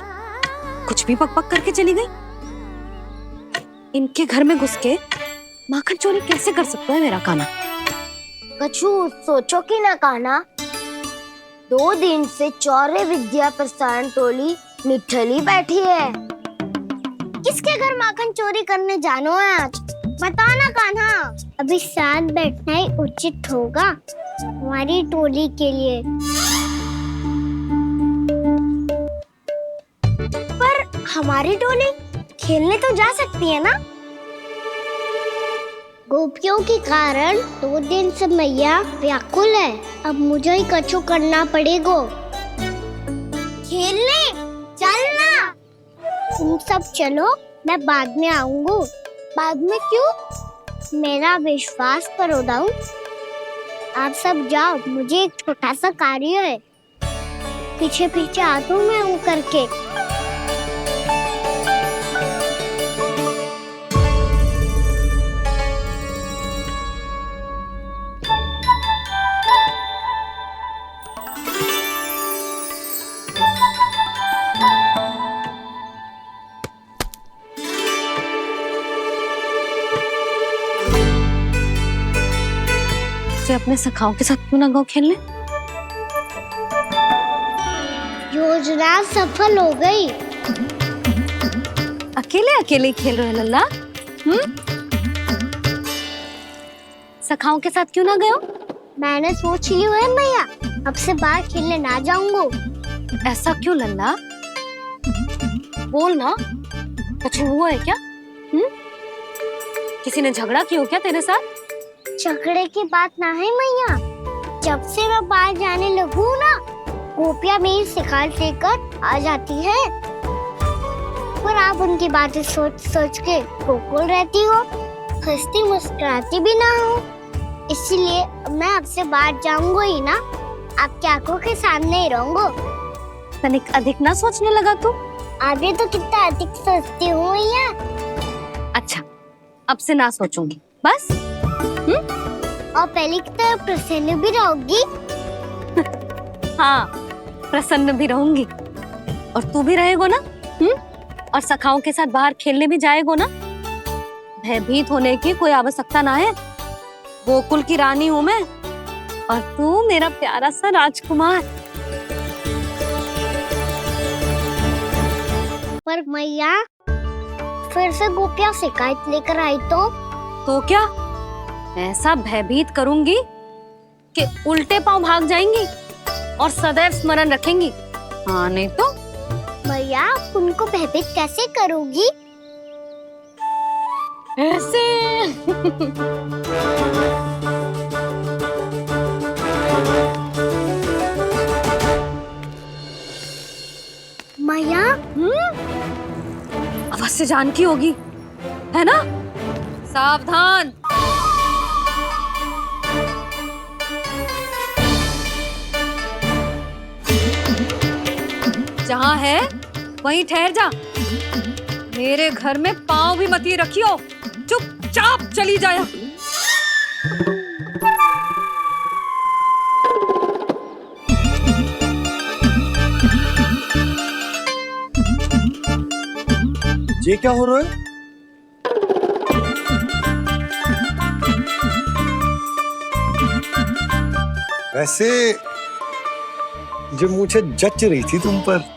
कुछ भी पक पक करके चली गई। इनके घर में घुस के माखन चोरी कैसे कर सकता है मेरा कान्हा?
कछु सोचो कि ना कान्हा, 2 दिन से चौर्य विद्या प्रसारण टोली निठली बैठी है। किसके घर माखन चोरी करने जानो है आज? बताओ ना कान्हा। अभी साथ बैठना ही उचित होगा हमारी टोली के लिए। पर हमारी टोली खेलने तो जा सकती है ना? गोपियों के कारण 2 दिन से मैया व्याकुल है। अब मुझे ही कछु करना पड़ेगा। खेलने चलना। तुम सब चलो, मैं बाद में आऊंगा। बाद में क्यों? मेरा विश्वास करो दाऊ। आप सब जाओ, मुझे एक छोटा सा कार्य है। पीछे पीछे आता हूँ मैं हूँ करके।
अपने सखाओं के साथ क्यों ना गाँव खेलने?
योजना सफल हो गई।
अकेले अकेले खेल रहे हो लल्ला? सखाओं के साथ क्यों ना गए हो?
मैंने सोच लिया है मैया, अब से बाहर खेलने ना जाऊंगा।
ऐसा क्यों लल्ला? बोल ना, कुछ हुआ है क्या? किसी ने झगड़ा किया हो क्या तेरे साथ?
झगड़े की बात ना है मैया, जब से मैं बाहर जाने लगू ना, गोपियाँ मेरी शिकायत लेकर आ जाती है। पर आप उनकी बातें सोच सोच के गोकुल रहती हो, हंसती मुस्कुराती भी ना हो। इसीलिए मैं आपसे बाहर जाऊंगा ही ना, आपकी आंखों के सामने ही रहूंगा।
तनिक अधिक ना सोचने लगा तू?
आगे तो कितना अधिक सोचती हूँ मैया।
अच्छा, अब से ना सोचूंगी बस।
और पहले की तरह प्रसन्न भी रहोगी।
हाँ, प्रसन्न भी रहूंगी। और तू भी रहेगो ना? और सखाओं के साथ बाहर खेलने भी जाएगो ना? भयभीत होने की कोई आवश्यकता ना है। गोकुल की रानी हूँ मैं, और तू मेरा प्यारा सा राजकुमार।
पर मैया, फिर से गोपियाँ शिकायत लेकर आई तो
क्या? ऐसा भयभीत करूंगी कि उल्टे पांव भाग जाएंगी और सदैव स्मरण रखेंगी। हाँ नहीं तो?
मैया, आप उनको भयभीत कैसे करोगी?
ऐसे।
मैया,
अवश्य जानकी होगी, है ना? सावधान। जहाँ है वहीं ठहर जा। मेरे घर में पाँव भी मत ही रखियो, चुपचाप चली जाया।
ये क्या हो रहा है? वैसे जो मुझे जच रही थी तुम पर।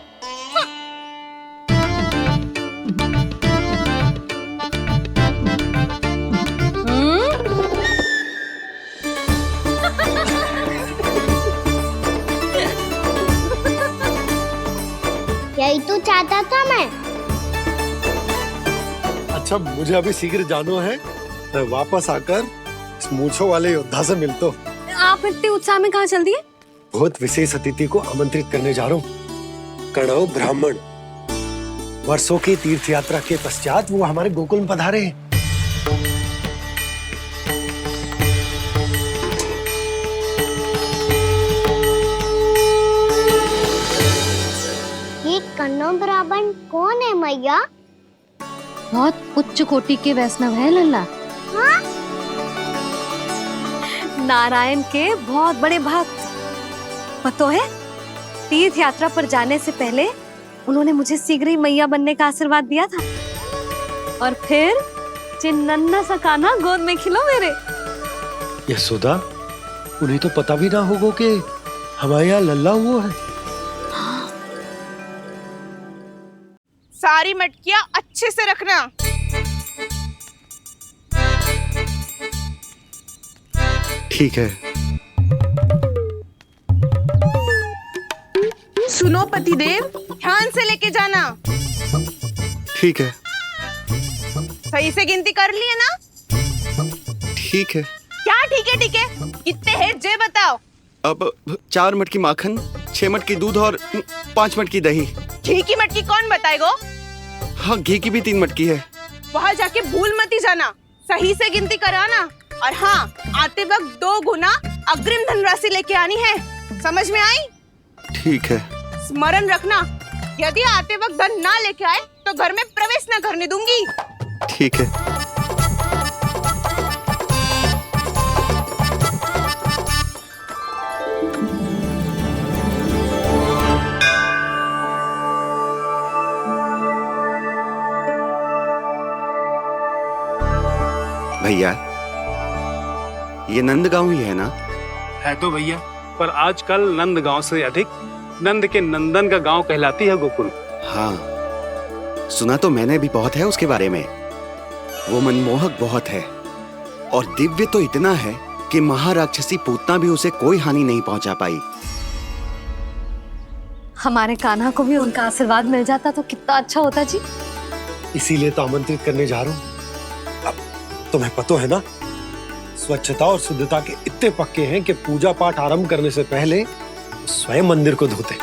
यही तो चाहता था मैं।
अच्छा, मुझे अभी शीघ्र जाना है। मैं वापस आकर इस मूंछों वाले योद्धा से मिलता हूँ।
आप इतने उत्साह में कहाँ चल दिए?
बहुत विशेष अतिथि को आमंत्रित करने जा रहा हूँ। कणव ब्राह्मण। वर्षों की तीर्थ यात्रा के पश्चात वो हमारे गोकुल में पधारे हैं।
ये कन्नौ ब्राह्मण कौन है मैया?
बहुत उच्च कोटि के वैष्णव है लल्ला।
हाँ?
नारायण के बहुत बड़े भक्त। पता है, तीर्थ यात्रा पर जाने से पहले उन्होंने मुझे शीघ्र ही मैया बनने का आशीर्वाद दिया था। और फिर चिन्नन्ना सा कान्हा गोद में खिलो मेरे।
यशोदा, उन्हें तो पता भी ना होगा कि हमारे यहाँ लल्ला हुआ है।
सारी मटकियाँ अच्छे से रखना।
ठीक है।
सुनो पतिदेव, ध्यान से लेके जाना।
ठीक है।
सही से गिनती कर लिए ना?
ठीक है।
क्या ठीक है? ठीक है, कितने हैं जे बताओ।
अब 4 मटकी माखन, 6 मटकी दूध और 5 मटकी दही।
घी की मटकी कौन बताएगा?
हाँ, घी की भी 3 मटकी है।
वहाँ जाके भूल मत जाना, सही से गिनती कराना। और हाँ, आते वक्त 2 गुना अग्रिम धनराशि लेके आनी है। समझ में आई?
ठीक है।
स्मरण रखना, यदि आते वक्त धन ना लेके आए तो घर में प्रवेश न करने दूंगी।
ठीक है। भैया, ये नंदगांव ही है ना?
है तो भैया, पर आजकल नंद गांव से अधिक नंद के नंदन का गांव कहलाती है गोकुल।
हाँ, सुना तो मैंने भी बहुत है उसके बारे में। वो मनमोहक बहुत है और दिव्य तो इतना है कि महाराक्षसी पूतना भी उसे कोई हानि नहीं पहुंचा पाई।
हमारे कान्हा को भी उनका आशीर्वाद मिल जाता तो कितना अच्छा होता जी।
इसीलिए तो आमंत्रित करने जा रहा हूँ। अब तुम्हें पता है ना, स्वच्छता और शुद्धता के इतने पक्के हैं कि पूजा पाठ आरंभ करने से पहले स्वयं मंदिर को धोते।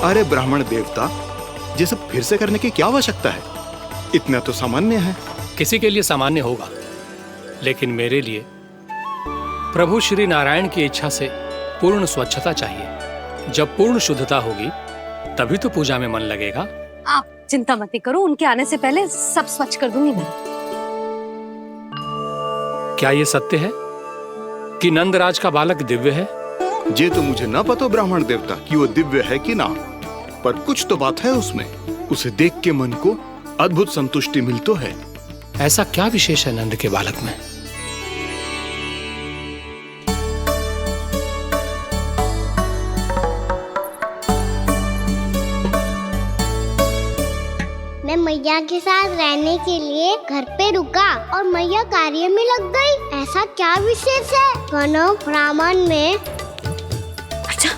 अरे ब्राह्मण देवता, ये सब फिर से करने की क्या आवश्यकता है? इतना तो सामान्य है।
किसी के लिए सामान्य होगा, लेकिन मेरे लिए प्रभु श्री नारायण की इच्छा से पूर्ण स्वच्छता चाहिए। जब पूर्ण शुद्धता होगी तभी तो पूजा में मन लगेगा।
आप चिंता मत करो, उनके आने से पहले सब स्वच्छ कर दूंगी मैं।
क्या ये सत्य है कि नंदराज का बालक दिव्य है?
ये तो मुझे ना पता ब्राह्मण देवता कि वो दिव्य है कि ना, पर कुछ तो बात है उसमें। उसे देख के मन को अद्भुत संतुष्टि मिल तो है।
ऐसा क्या विशेष है नंद के बालक में?
मैं मैया के साथ रहने के लिए घर पे रुका और मैया कार्य में लग गई। ऐसा क्या विशेष है कौनो ब्राह्मण में?
अच्छा,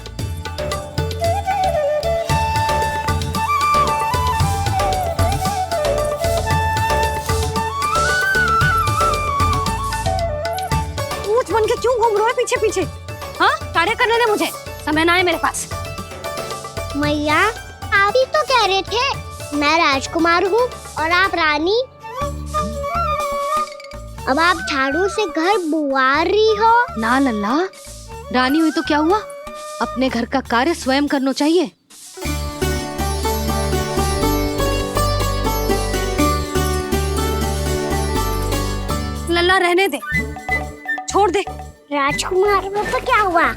ऊंच बन के क्यों घूम रहे हो पीछे पीछे? हाँ, कार्य करने दे मुझे, समय ना है मेरे पास।
मैया, आप ही तो कह रहे थे मैं राजकुमार हूँ और आप रानी। अब आप झाड़ू से घर बुआ रही हो।
ना लल्ला, रानी हुई तो क्या हुआ, अपने घर का कार्य स्वयं करना चाहिए। लल्ला रहने दे, छोड़ दे।
राजकुमार में तो क्या हुआ,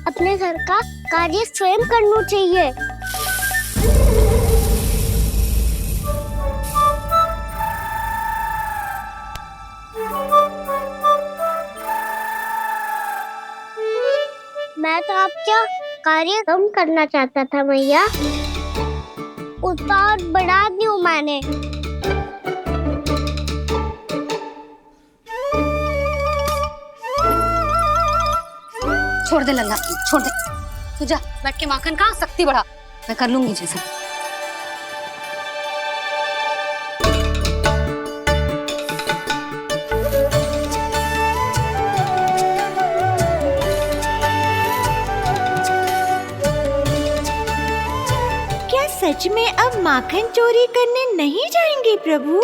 अपने घर का कार्य स्वयं करना चाहिए। मैं तो आपका कार्य कम करना चाहता था मैया, उसका और बढ़ा दूं मैंने।
छोड़ दे लल्ला, छोड़ दे। तू जा बैठ के माखन खा, शक्ति बढ़ा, मैं कर लूंगी जैसे।
सच में अब माखन चोरी करने नहीं जाएंगे प्रभु?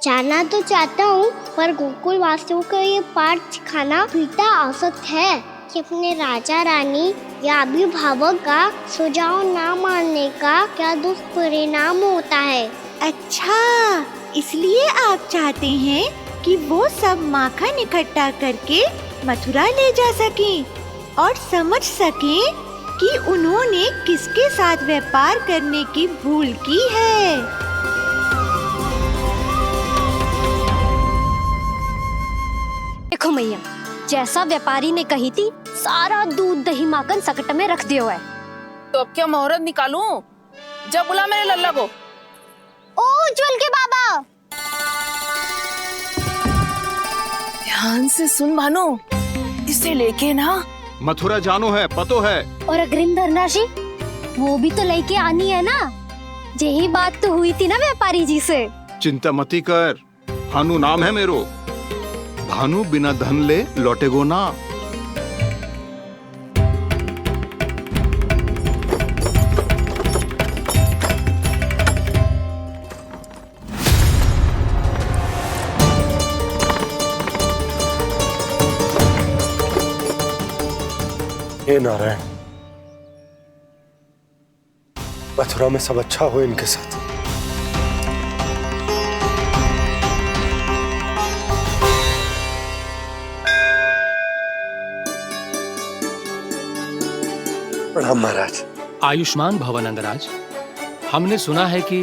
जाना तो चाहता हूँ, पर गोकुल वासियों को ये पाठ सिखाना पिता औसत है कि अपने राजा रानी या अभिभावक का सुझाव ना मानने का क्या दुष्परिणाम होता है।
अच्छा, इसलिए आप चाहते हैं कि वो सब माखन इकट्ठा करके मथुरा ले जा सकें और समझ सकें कि उन्होंने किसके साथ व्यापार करने की भूल की है।
देखो मैया, जैसा व्यापारी ने कही थी, सारा दूध दही माखन सकट में रख दिया है।
तो अब क्या मुहूर्त निकालूं? जब बुला मेरे लल्ला को।
ओ उज्जवल के बाबा,
ध्यान से सुन भानु, इसे लेके ना
मथुरा जानो है, पतो है।
और अग्रिम धनराशि वो भी तो लेके आनी है ना। यही बात तो हुई थी ना व्यापारी जी से।
चिंता मती कर, भानु नाम है मेरो। भानु बिना धन ले लौटेगो ना।
हे नारायण, मथुरा में सब अच्छा हो इनके साथ। प्रणाम महाराज।
आयुष्मान भव नंदराज। हमने सुना है कि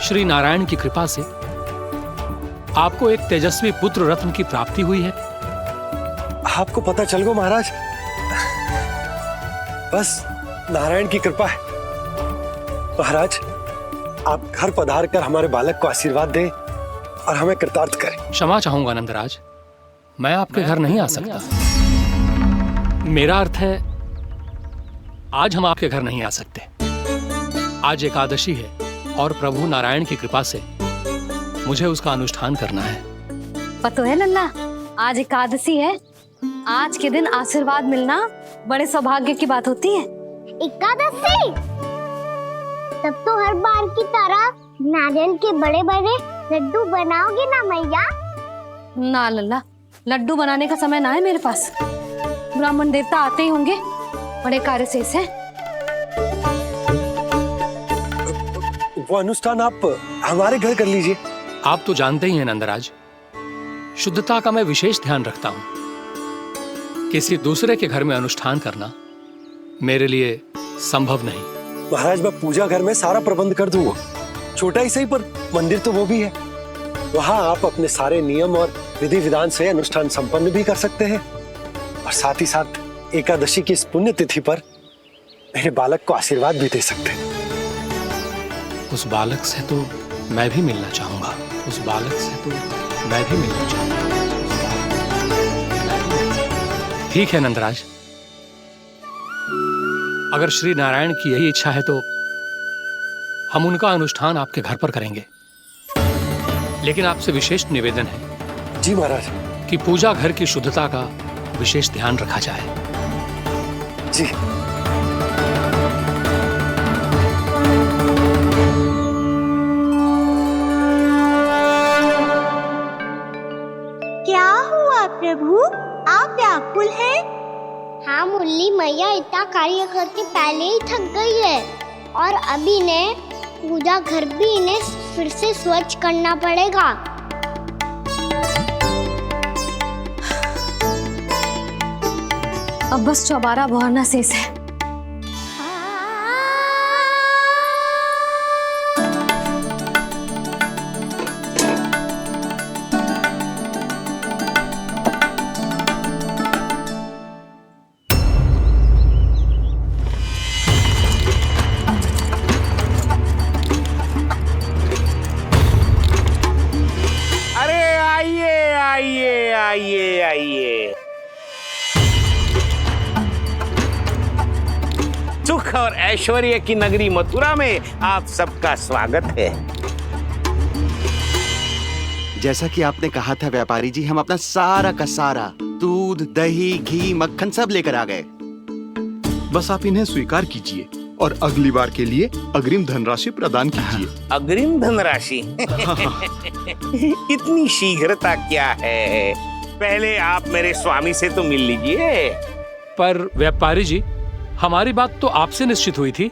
श्री नारायण की कृपा से आपको एक तेजस्वी पुत्र रत्न की प्राप्ति हुई है।
आपको पता चल गो महाराज, बस नारायण की कृपा है। महाराज, आप घर पधार कर हमारे बालक को आशीर्वाद दें और हमें कृतार्थ करें।
क्षमा चाहूंगा नंदराज, मैं आपके घर नहीं आ सकता। मेरा अर्थ है, आज हम आपके घर नहीं आ सकते। आज एकादशी है और प्रभु नारायण की कृपा से मुझे उसका अनुष्ठान करना है।
पता है लल्ला, आज एकादशी है। आज के दिन आशीर्वाद मिलना बड़े सौभाग्य की बात होती है।
एकादशी? तब तो हर बार की तरह नारियल के बड़े बड़े लड्डू बनाओगे ना मैया?
ना लल्ला, लड्डू बनाने का समय ना है मेरे पास। ब्राह्मण देवता आते ही होंगे, बड़े कार्य शेष है।
वो अनुष्ठान आप हमारे घर कर लीजिए।
आप तो जानते ही हैं नंदराज, शुद्धता का मैं विशेष ध्यान रखता हूं। किसी दूसरे के घर में अनुष्ठान करना मेरे लिए संभव नहीं।
महाराज, मैं पूजा घर में सारा प्रबंध कर दूंगा। छोटा ही सही, पर मंदिर तो वो भी है। वहां आप अपने सारे नियम और विधि विधान से अनुष्ठान संपन्न भी कर सकते हैं और साथ ही साथ एकादशी की इस पुण्य तिथि पर मेरे बालक को आशीर्वाद भी दे सकते हैं।
उस बालक से तो मैं भी मिलना चाहूंगा। उस बालक से तो मैं भी मिलना चाहूंगा। ठीक है नंदराज, अगर श्री नारायण की यही इच्छा है तो हम उनका अनुष्ठान आपके घर पर करेंगे। लेकिन आपसे विशेष निवेदन है।
जी महाराज।
कि पूजा घर की शुद्धता का विशेष ध्यान रखा जाए।
जी।
क्या हुआ प्रभु, आप व्याकुल हैं?
हाँ मुरली मैया इतना कार्य करके पहले ही थक गई है और अभी ने पूजा घर भी इन्हें फिर से स्वच्छ करना पड़ेगा।
अब बस चौबारा बहाना शेष है।
सुख और ऐश्वर्य की नगरी मथुरा में आप सबका स्वागत है।
जैसा कि आपने कहा था व्यापारी जी, हम अपना सारा का सारा दूध, दही, घी, मक्खन सब लेकर आ गए।
बस आप इन्हें स्वीकार कीजिए और अगली बार के लिए अग्रिम धनराशि प्रदान कीजिए।
अग्रिम धनराशि? इतनी शीघ्रता क्या है? पहले आप मेरे स्वामी से तो मिल लीजिए।
पर व्यापारी जी, हमारी बात तो आपसे निश्चित हुई थी।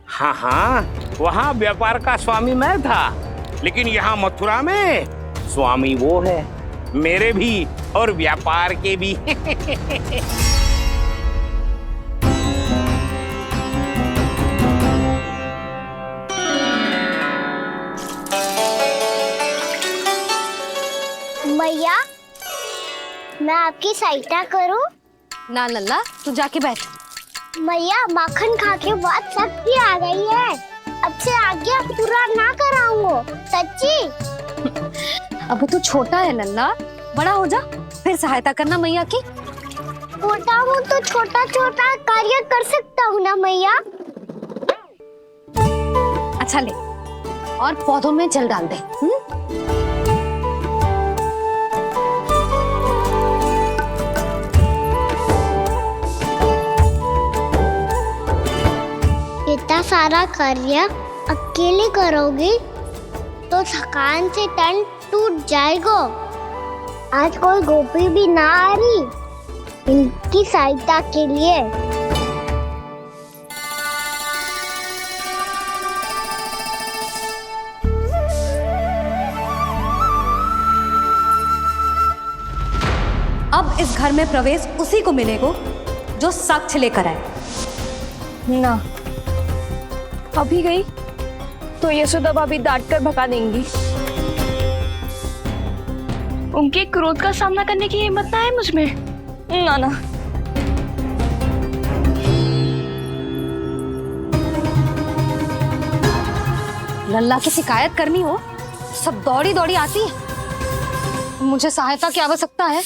हाँ हाँ, वहाँ व्यापार का स्वामी मैं था, लेकिन यहाँ मथुरा में स्वामी वो है, मेरे भी और व्यापार के भी।
मैया, मैं आपकी सहायता करूं?
ना लल्ला, तू जाके बैठ।
मैया, माखन खा के बहुत शक्ति आ गई है। अब से आगे पूरा ना कराऊंगा, सच्ची।
अब तू छोटा है लल्ला, बड़ा हो जा फिर सहायता करना मैया की।
छोटा हूँ तो छोटा छोटा कार्य कर सकता हूँ ना मैया।
अच्छा ले, और पौधों में जल डाल दे।
इतना सारा कार्य अकेले करोगे तो थकान से तन टूट जाएगा। आज कोई गोपी भी ना आ रही इनकी सहायता के लिए।
अब इस घर में प्रवेश उसी को मिलेगा जो साक्ष्य लेकर आए।
ना, अभी गई तो यशोदा भाभी डांट कर भगा देंगी। उनके क्रोध का सामना करने की हिम्मत ना है मुझ में। ना ना।
लल्ला की शिकायत करनी हो सब दौड़ी दौड़ी आती है। मुझे सहायता की आवश्यकता है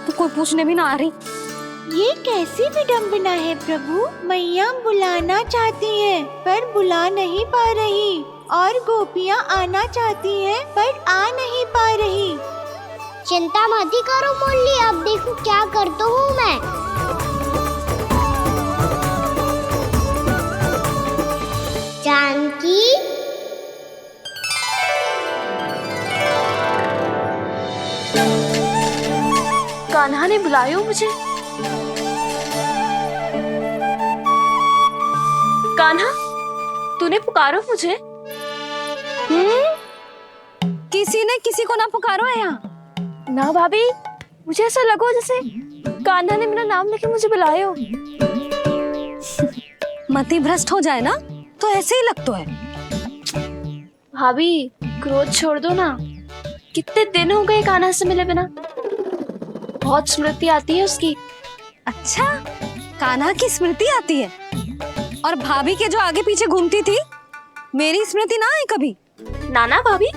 तो कोई पूछने भी ना आ रही।
ये कैसी विडंबना है प्रभु। मैया बुलाना चाहती हैं पर बुला नहीं पा रही, और गोपियाँ आना चाहती हैं पर आ नहीं पा रही।
चिंता मत ही करो मुरली, अब देखो क्या करता हूँ मैं। जानकी,
कान्हा ने बुलाया मुझे। कान्हा, तूने पुकारो मुझे।
किसी ने किसी को ना पुकारो है यहाँ।
ना भाभी, मुझे ऐसा लगो जैसे कान्हा ने मेरा नाम लेके मुझे बुलायो।
मति भ्रष्ट हो जाए ना तो ऐसे ही लगता है।
भाभी, क्रोध छोड़ दो ना। कितने दिन हो गए कान्हा से मिले बिना। बहुत स्मृति आती है उसकी।
अच्छा, कान्हा की स्मृति आती है? और भाभी के जो आगे पीछे घूमती थी, मेरी स्मृति ना है कभी?
नाना भाभी,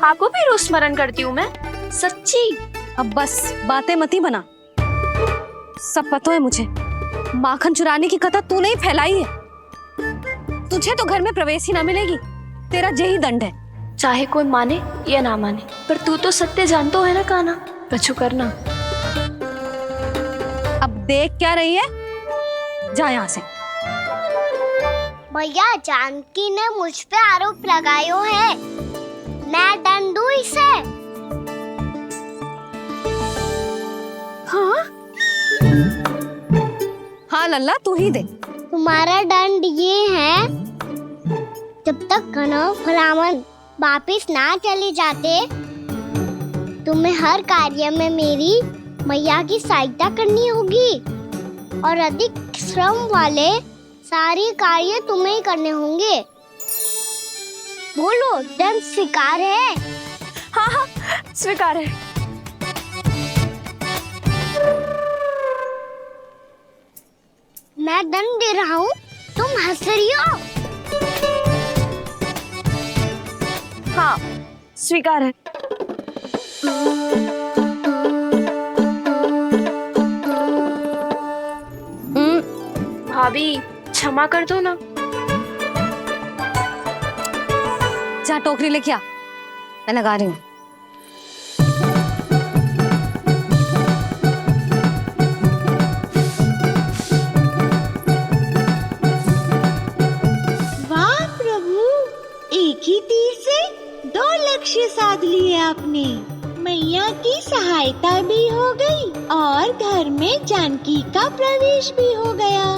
आपको भी रोज स्मरण करती हूँ मैं, सच्ची।
अब बस बातें मत ही बना। सब पता है मुझे। माखन चुराने की कथा तूने ही फैलाई है। तुझे तो घर में प्रवेश ही ना मिलेगी। तेरा यही दंड है।
चाहे कोई माने या ना माने, पर तू तो सत्य जानता है ना कान्हा। कछु करना।
अब देख क्या रही है, जा यहाँ से।
भैया, जानकी ने मुझ पे आरोप लगायो है, मैं दंड दूं इसे।
हाँ हाँ लल्ला, तू ही दे।
तुम्हारा दंड ये है, जब तक कनव फलावन वापिस ना चले जाते, तुम्हें हर कार्य में मेरी मैया की सहायता करनी होगी, और अधिक श्रम वाले सारे कार्य तुम्हें ही करने होंगे। बोलो, दंड स्वीकार है?
हाँ हाँ, स्वीकार है।
मैं दंड दे रहा हूँ, तुम हंस रही हो?
हाँ, स्वीकार है। भाभी, क्षमा कर दो ना।
जा टोकरी लेके आ, मैं लगा रही हूँ।
वाह प्रभु, एक ही तीर से 2 लक्ष्य साध लिए आपने। मैया की सहायता भी हो गई और घर में जानकी का प्रवेश भी हो गया।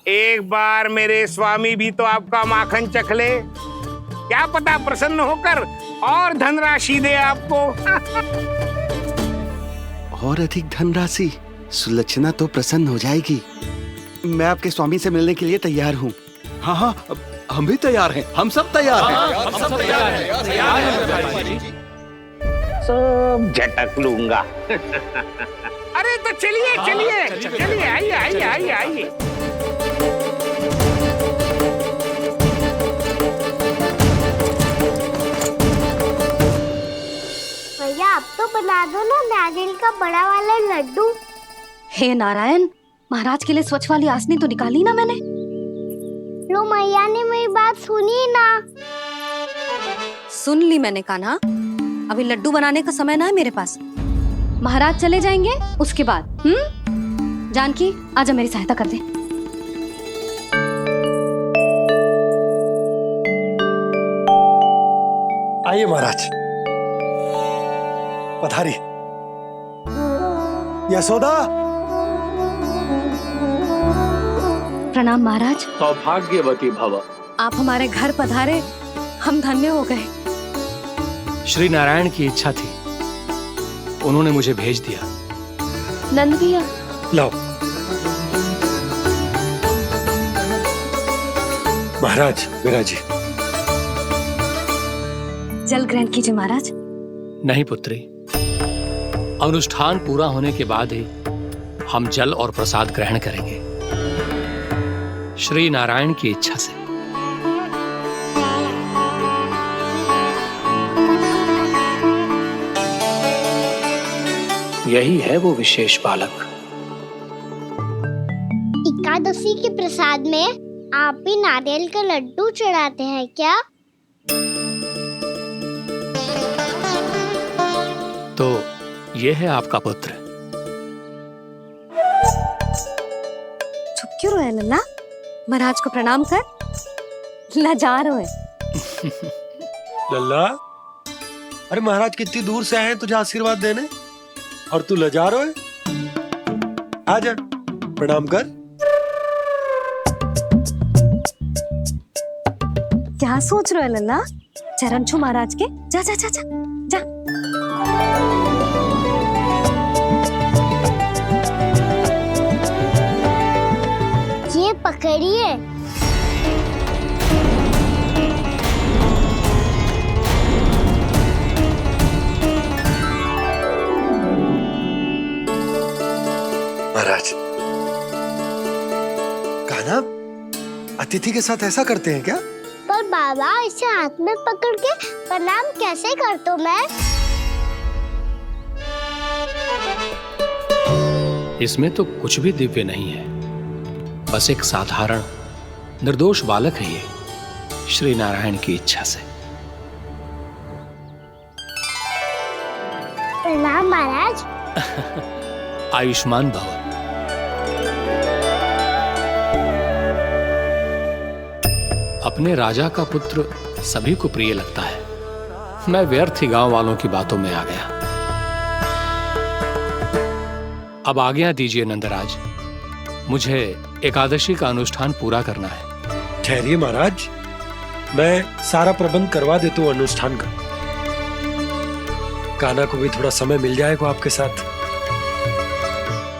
एक बार मेरे स्वामी भी तो आपका माखन चख ले, क्या पता प्रसन्न होकर और धनराशि दे आपको।
और अधिक धनराशि? सुलक्षणा तो प्रसन्न हो जाएगी। मैं आपके स्वामी से मिलने के लिए तैयार हूँ।
हाँ हाँ, हम भी तैयार हैं। हम सब तैयार हैं।
हम सब तैयार हैं। सब झटक लूंगा। अरे तो चलिए चलिए चलिए, आइए आइए आइए आइए।
भैया, अब तो बना दो ना नारियल का बड़ा वाला लड्डू।
हे नारायण, महाराज के लिए स्वच्छ वाली आसनी तो निकाली ना मैंने।
लो, मैया ने मेरी बात सुनी ना।
सुन ली मैंने कान्हा। अभी लड्डू बनाने का समय ना है मेरे पास। महाराज चले जाएंगे उसके बाद। जानकी, आजा मेरी सहायता कर दे।
आइए महाराज, पधारी। यशोदा।
प्रणाम महाराज।
सौभाग्यवती भव।
आप हमारे घर पधारे, हम धन्य हो गए।
श्री नारायण की इच्छा थी, उन्होंने मुझे भेज दिया।
नंद भैया।
लाओ। महाराज, मेरा जी।
जल ग्रहण कीजिए महाराज।
नहीं पुत्री, अनुष्ठान पूरा होने के बाद ही हम जल और प्रसाद ग्रहण करेंगे, श्री नारायण की इच्छा से। यही है वो विशेष बालक।
एकादशी के प्रसाद में आप भी नारियल का लड्डू चढ़ाते हैं क्या?
तो ये है आपका पुत्र।
चुप क्यों रोए लल्ला? महाराज को प्रणाम कर। लजा रोए।
लल्ला, अरे महाराज कितनी दूर से आए हैं तुझे आशीर्वाद देने, और तू लजा रोए? आजा, प्रणाम कर।
क्या सोच रहे हो लल्ला? चरण छू महाराज के। जा जा जा जा जा।
ये पकड़िए।
महाराज, कान्हा अतिथि के साथ ऐसा करते हैं क्या?
पर बाबा, इसे हाथ में पकड़ के प्रणाम कैसे करता हूँ मैं?
इसमें तो कुछ भी दिव्य नहीं है, बस एक साधारण निर्दोष बालक है ये, श्री नारायण की इच्छा से।
प्रणाम महाराज।
आयुष्मान भव। अपने राजा का पुत्र सभी को प्रिय लगता है। मैं व्यर्थ ही गांव वालों की बातों में आ गया। अब आज्ञा दीजिए नंदराज, मुझे एकादशी का अनुष्ठान पूरा करना है।
ठहरिए महाराज, मैं सारा प्रबंध करवा देता हूँ अनुष्ठान का। कान्हा को भी थोड़ा समय मिल जाएगा आपके साथ।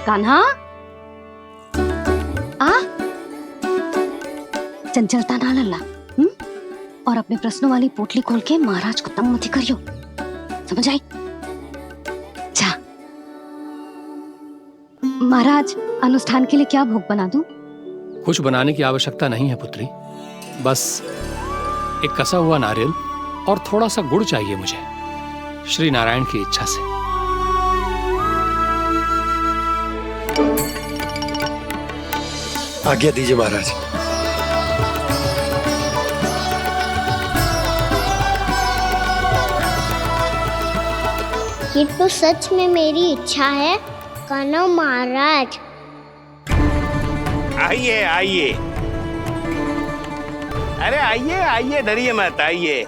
कान्हा, आ चंचलता ना लल्ला। और अपने प्रश्नों वाली पोटली खोल के महाराज को तंग मत करियो, समझ आई? जा। महाराज, अनुष्ठान के लिए क्या भोग बना दूं?
कुछ बनाने की आवश्यकता नहीं है पुत्री, बस एक कसा हुआ नारियल और थोड़ा सा गुड़ चाहिए मुझे, श्री नारायण की इच्छा से।
आज्ञा दीजिए महाराज।
ये तो सच में मेरी इच्छा है कान्हा महाराज।
आइए आइए, अरे आइए आइए, डरिए मत, आइए।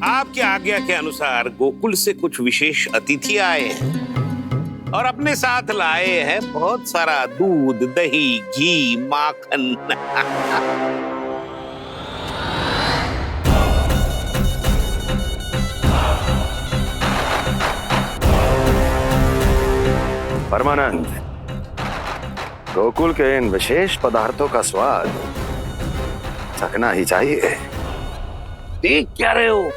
आपकी आज्ञा के अनुसार गोकुल से कुछ विशेष अतिथि आए हैं और अपने साथ लाए हैं बहुत सारा दूध, दही, घी, माखन।
परमानंद, गोकुल के इन विशेष पदार्थों का स्वाद चखना ही चाहिए।
देख क्या रहे हो?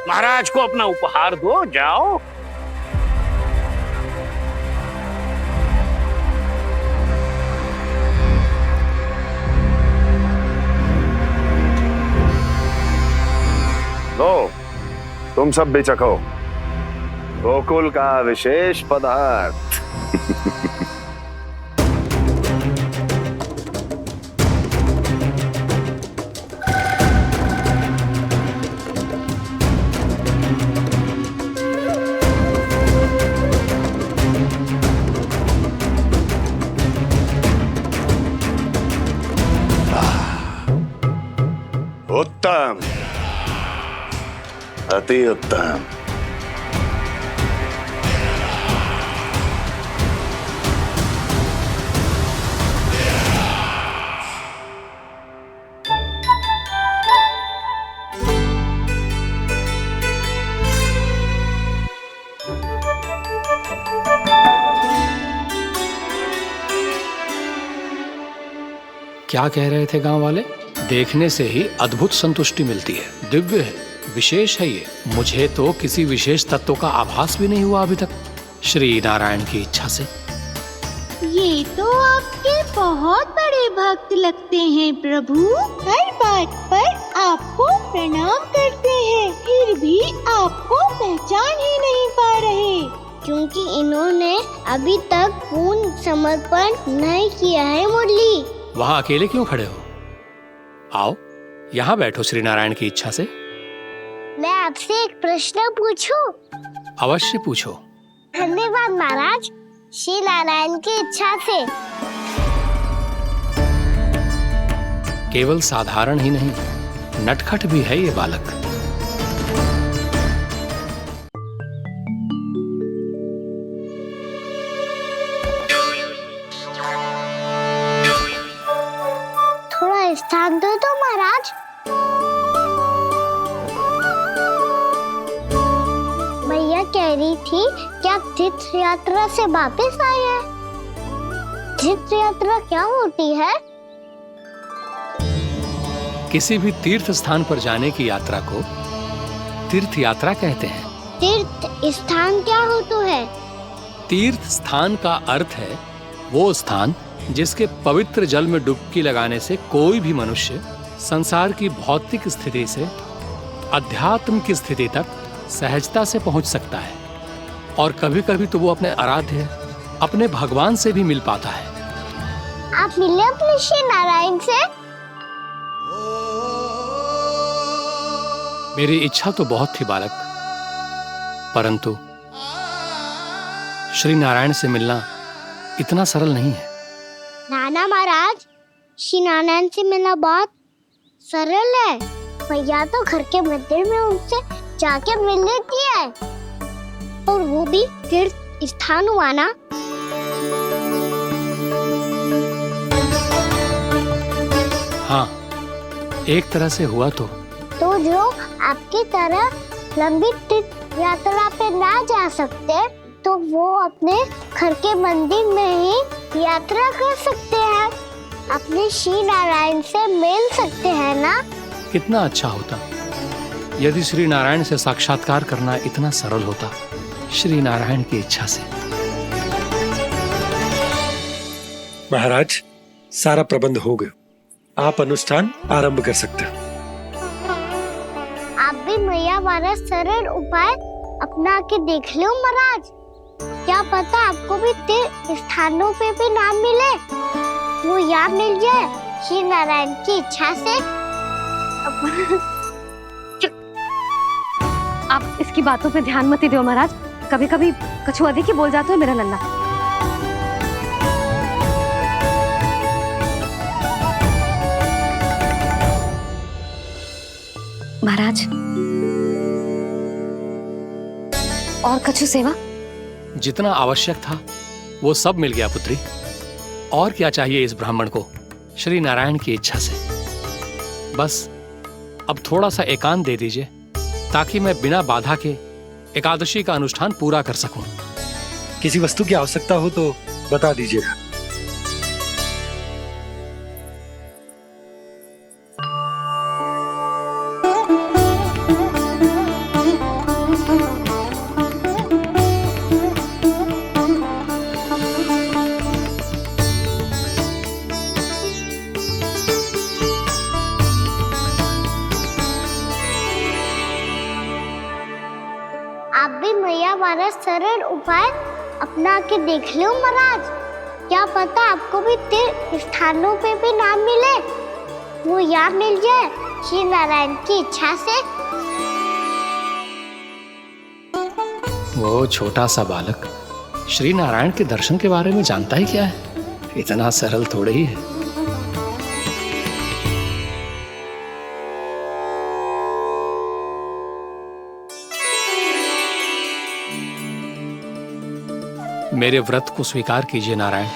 महाराज को अपना उपहार दो, जाओ।
लो, तुम सब भी चखो गोकुल का विशेष पदार्थ। उत्तम, अति उत्तम।
क्या कह रहे थे गांव वाले? देखने से ही अद्भुत संतुष्टि मिलती है, दिव्य है, विशेष है ये। मुझे तो किसी विशेष तत्व का आभास भी नहीं हुआ अभी तक, श्री नारायण की इच्छा से।
ये तो आपके बहुत बड़े भक्त लगते हैं प्रभु। हर बात पर आपको प्रणाम करते हैं, फिर भी आपको पहचान ही नहीं पा रहे।
क्योंकि इन्होंने अभी तक पूर्ण समर्पण नहीं किया है मुरली।
वहाँ अकेले क्यों खड़े हो? आओ यहाँ बैठो श्री नारायण की इच्छा से।
मैं आपसे एक प्रश्न पूछूं?
अवश्य पूछो।
धन्यवाद महाराज, श्री नारायण की इच्छा से।
केवल साधारण ही नहीं, नटखट भी है ये बालक।
थोड़ा स्थान दो तो महाराज। भैया कह रही थी कि आप तीर्थ यात्रा से वापस आए हैं। तीर्थ यात्रा क्या होती है?
किसी भी तीर्थ स्थान पर जाने की यात्रा को तीर्थ यात्रा कहते हैं।
तीर्थ स्थान क्या हो तो है?
तीर्थ स्थान का अर्थ है वो स्थान जिसके पवित्र जल में डुबकी लगाने से कोई भी मनुष्य संसार की भौतिक स्थिति से अध्यात्म की स्थिति तक सहजता से पहुंच सकता है, और कभी कभी तो वो अपने आराध्य, अपने भगवान से भी मिल पाता है।
आप मिले अपने श्री नारायण से?
मेरी इच्छा तो बहुत थी बालक, परंतु श्री नारायण से मिलना इतना सरल नहीं है।
नाना महाराज, श्री नारायण से मिलना बहुत सरल है। भैया तो घर के मंदिर में उनसे जाके मिल लेती है, और वो भी तीर्थ स्थान हुआ ना।
हाँ, एक तरह से हुआ तो
जो आपकी तरह लंबी तीर्थ यात्रा पे ना जा सकते, तो वो अपने घर के मंदिर में ही यात्रा कर सकते हैं, अपने श्री नारायण से मिल सकते हैं ना।
कितना अच्छा होता यदि श्री नारायण से साक्षात्कार करना इतना सरल होता, श्री नारायण की इच्छा से।
महाराज, सारा प्रबंध हो गया, आप अनुष्ठान आरंभ कर सकते हैं।
आप भी मैया वाला सरल उपाय अपना के देख लो महाराज। क्या पता आपको भी तीर्थ स्थानों पे भी नाम मिले, वो यहाँ मिल जाए श्री नारायण की इच्छा से।
आप इसकी बातों पे ध्यान मत दो महाराज, कभी कभी कछु अधिक ही बोल जाते हो मेरा लल्ला। महाराज, और कछु सेवा?
जितना आवश्यक था वो सब मिल गया पुत्री। और क्या चाहिए इस ब्राह्मण को श्री नारायण की इच्छा से? बस अब थोड़ा सा एकांत दे दीजिए, ताकि मैं बिना बाधा के एकादशी का अनुष्ठान पूरा कर सकूं।
किसी वस्तु की आवश्यकता हो तो बता दीजिएगा।
आप भी मैया वाला सरल उपाय अपना के देख लो महाराज। क्या पता आपको भी तीर्थ स्थानों पे भी नाम मिले, वो यहाँ मिल जाए श्री नारायण की इच्छा से।
वो छोटा सा बालक श्री नारायण के दर्शन के बारे में जानता ही क्या है? इतना सरल थोड़े ही है। मेरे व्रत को स्वीकार कीजिए नारायण,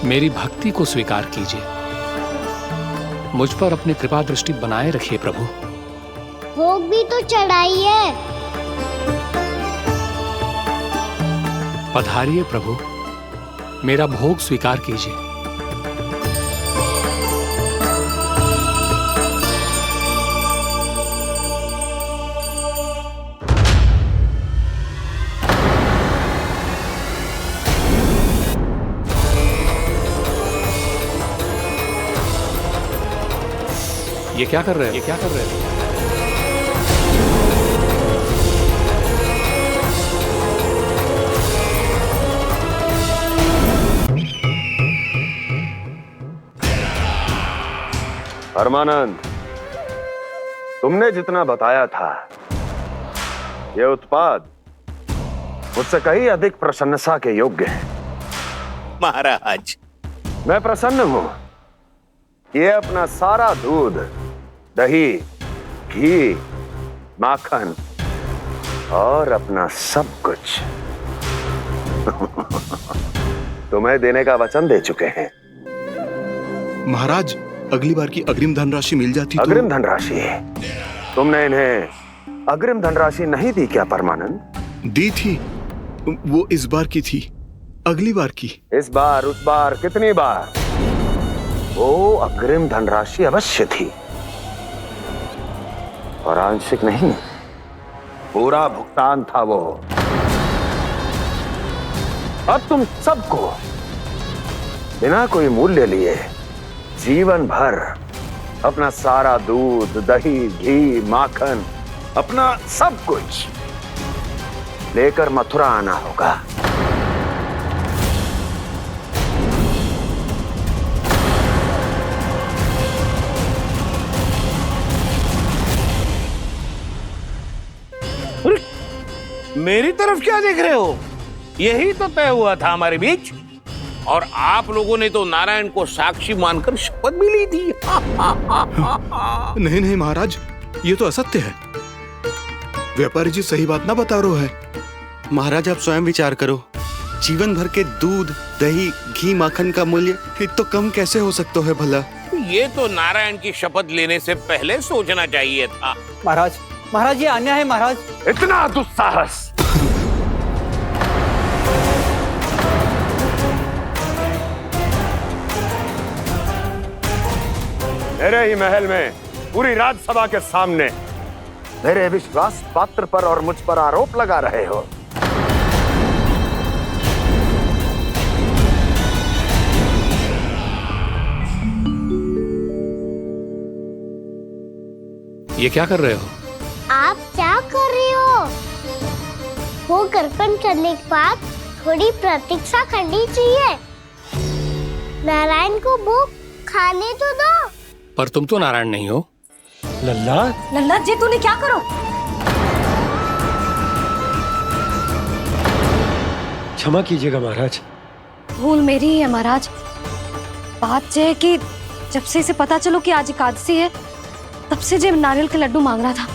मेरी भक्ति को स्वीकार कीजिए, मुझ पर अपनी कृपा दृष्टि बनाए रखिए प्रभु।
भोग भी तो चढ़ाइए।
पधारिए प्रभु, मेरा भोग स्वीकार कीजिए। ये क्या कर रहे हो? ये क्या कर रहे हो?
परमानंद, तुमने जितना बताया था ये उत्पाद मुझसे कहीं अधिक प्रशंसा के योग्य है।
महाराज,
मैं प्रसन्न हूं। ये अपना सारा दूध, दही, घी, माखन और अपना सब कुछ तुम्हें देने का वचन दे चुके हैं।
महाराज, अगली बार की अग्रिम धनराशि मिल जाती तो...
अग्रिम धनराशि? तुमने इन्हें अग्रिम धनराशि नहीं दी क्या परमानंद?
दी थी, वो इस बार की थी, अगली बार की।
इस बार, उस बार, कितनी बार? वो अग्रिम धनराशि अवश्य थी और आंशिक नहीं, पूरा भुगतान था वो। अब तुम सबको बिना कोई मूल्य लिए जीवन भर अपना सारा दूध, दही, घी, माखन, अपना सब कुछ लेकर मथुरा आना होगा।
मेरी तरफ क्या देख रहे हो? यही तो तय हुआ था हमारे बीच, और आप लोगों ने तो नारायण को साक्षी मानकर शपथ भी ली थी।
नहीं नहीं महाराज, ये तो असत्य है। व्यापारी जी सही बात ना बता रहे हैं।
महाराज, आप स्वयं विचार करो। जीवन भर के दूध, दही, घी, माखन का मूल्य तो कम कैसे हो सकता है भला?
ये तो नारायण की शपथ लेने से पहले सोचना चाहिए था।
महाराज, महाराज, ये अन्याय है महाराज।
इतना दुस्साहस! मेरे ही महल में पूरी राज्यसभा के सामने मेरे विश्वास पात्र पर और मुझ पर आरोप लगा रहे हो।
ये क्या कर रहे हो?
आप क्या कर रहे हो? वो कर्पण करने के बाद थोड़ी प्रतीक्षा करनी चाहिए। नारायण को वो खाने तो दो।
पर तुम तो नारायण नहीं हो।
लल्ला,
लल्ला जी, तूने क्या करो?
क्षमा कीजिएगा महाराज।
भूल मेरी ही है महाराज। बात ये है कि जब से इसे पता चलो कि आज एकादशी है, तब से जब नारियल के लड्डू मांग रहा था,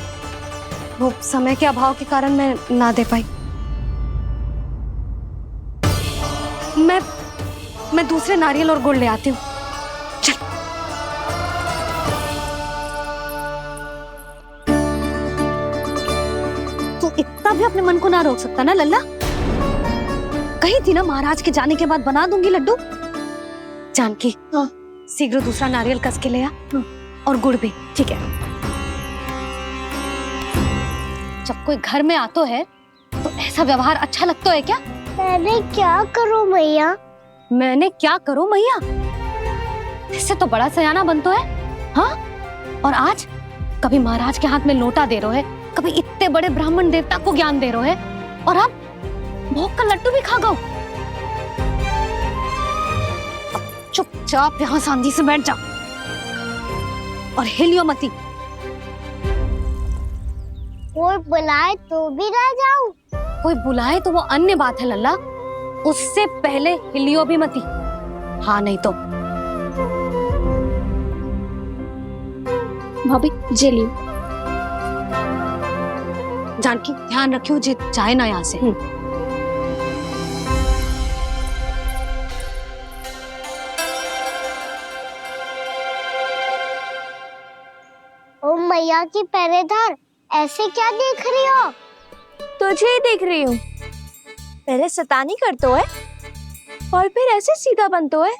वो समय के अभाव के कारण मैं ना दे पाई। मैं दूसरे नारियल और गुड़ ले आती हूँ। चल। तू इतना भी अपने मन को ना रोक सकता ना लल्ला? कही थी ना महाराज के जाने के बाद बना दूंगी लड्डू। जानकी, शीघ्र दूसरा नारियल कस के ले आ, और गुड़ भी। ठीक है। जब कोई घर में आता है तो ऐसा व्यवहार अच्छा लगता है क्या?
मैंने क्या करूं मैया?
मैंने क्या करूं मैया? इससे तो बड़ा सयाना बनतो है। हाँ? और आज कभी महाराज के हाथ में लोटा दे रहे है, कभी इतने बड़े ब्राह्मण देवता को ज्ञान दे रहे है, और अब भोग का लड्डू भी खा गो। चुपचाप यहाँ शांति से बैठ जाओ और हिलियो मती।
कोई बुलाए तो भी ना जाऊं?
कोई बुलाए तो वो अन्य बात है लल्ला, उससे पहले हिलियो भी मती। हाँ नहीं तो।
भाभी जे लियो।
जानकी, ध्यान रखियो जे जाए ना यहाँ से।
ओ मैया की पहरेदार, ऐसे क्या देख रही हो?
तुझे ही देख रही हूँ। पहले शैतानी करतो है और फिर ऐसे सीधा बनतो है।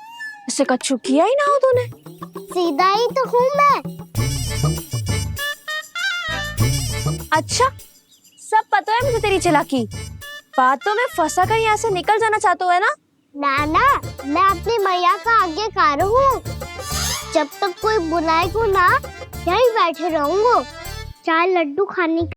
ऐसे कछु किया ही ना हो तूने।
सीधा ही तो हूँ मैं।
अच्छा, सब पता है मुझे तेरी चालाकी। बातों में फंसा कर यहाँ से निकल जाना चाहते है ना?
नाना, मैं अपनी मैया का आज्ञाकार हूँ। जब तक कोई बुलाए को ना, यहीं बैठे रहूंगा। 4 लड्डू खाने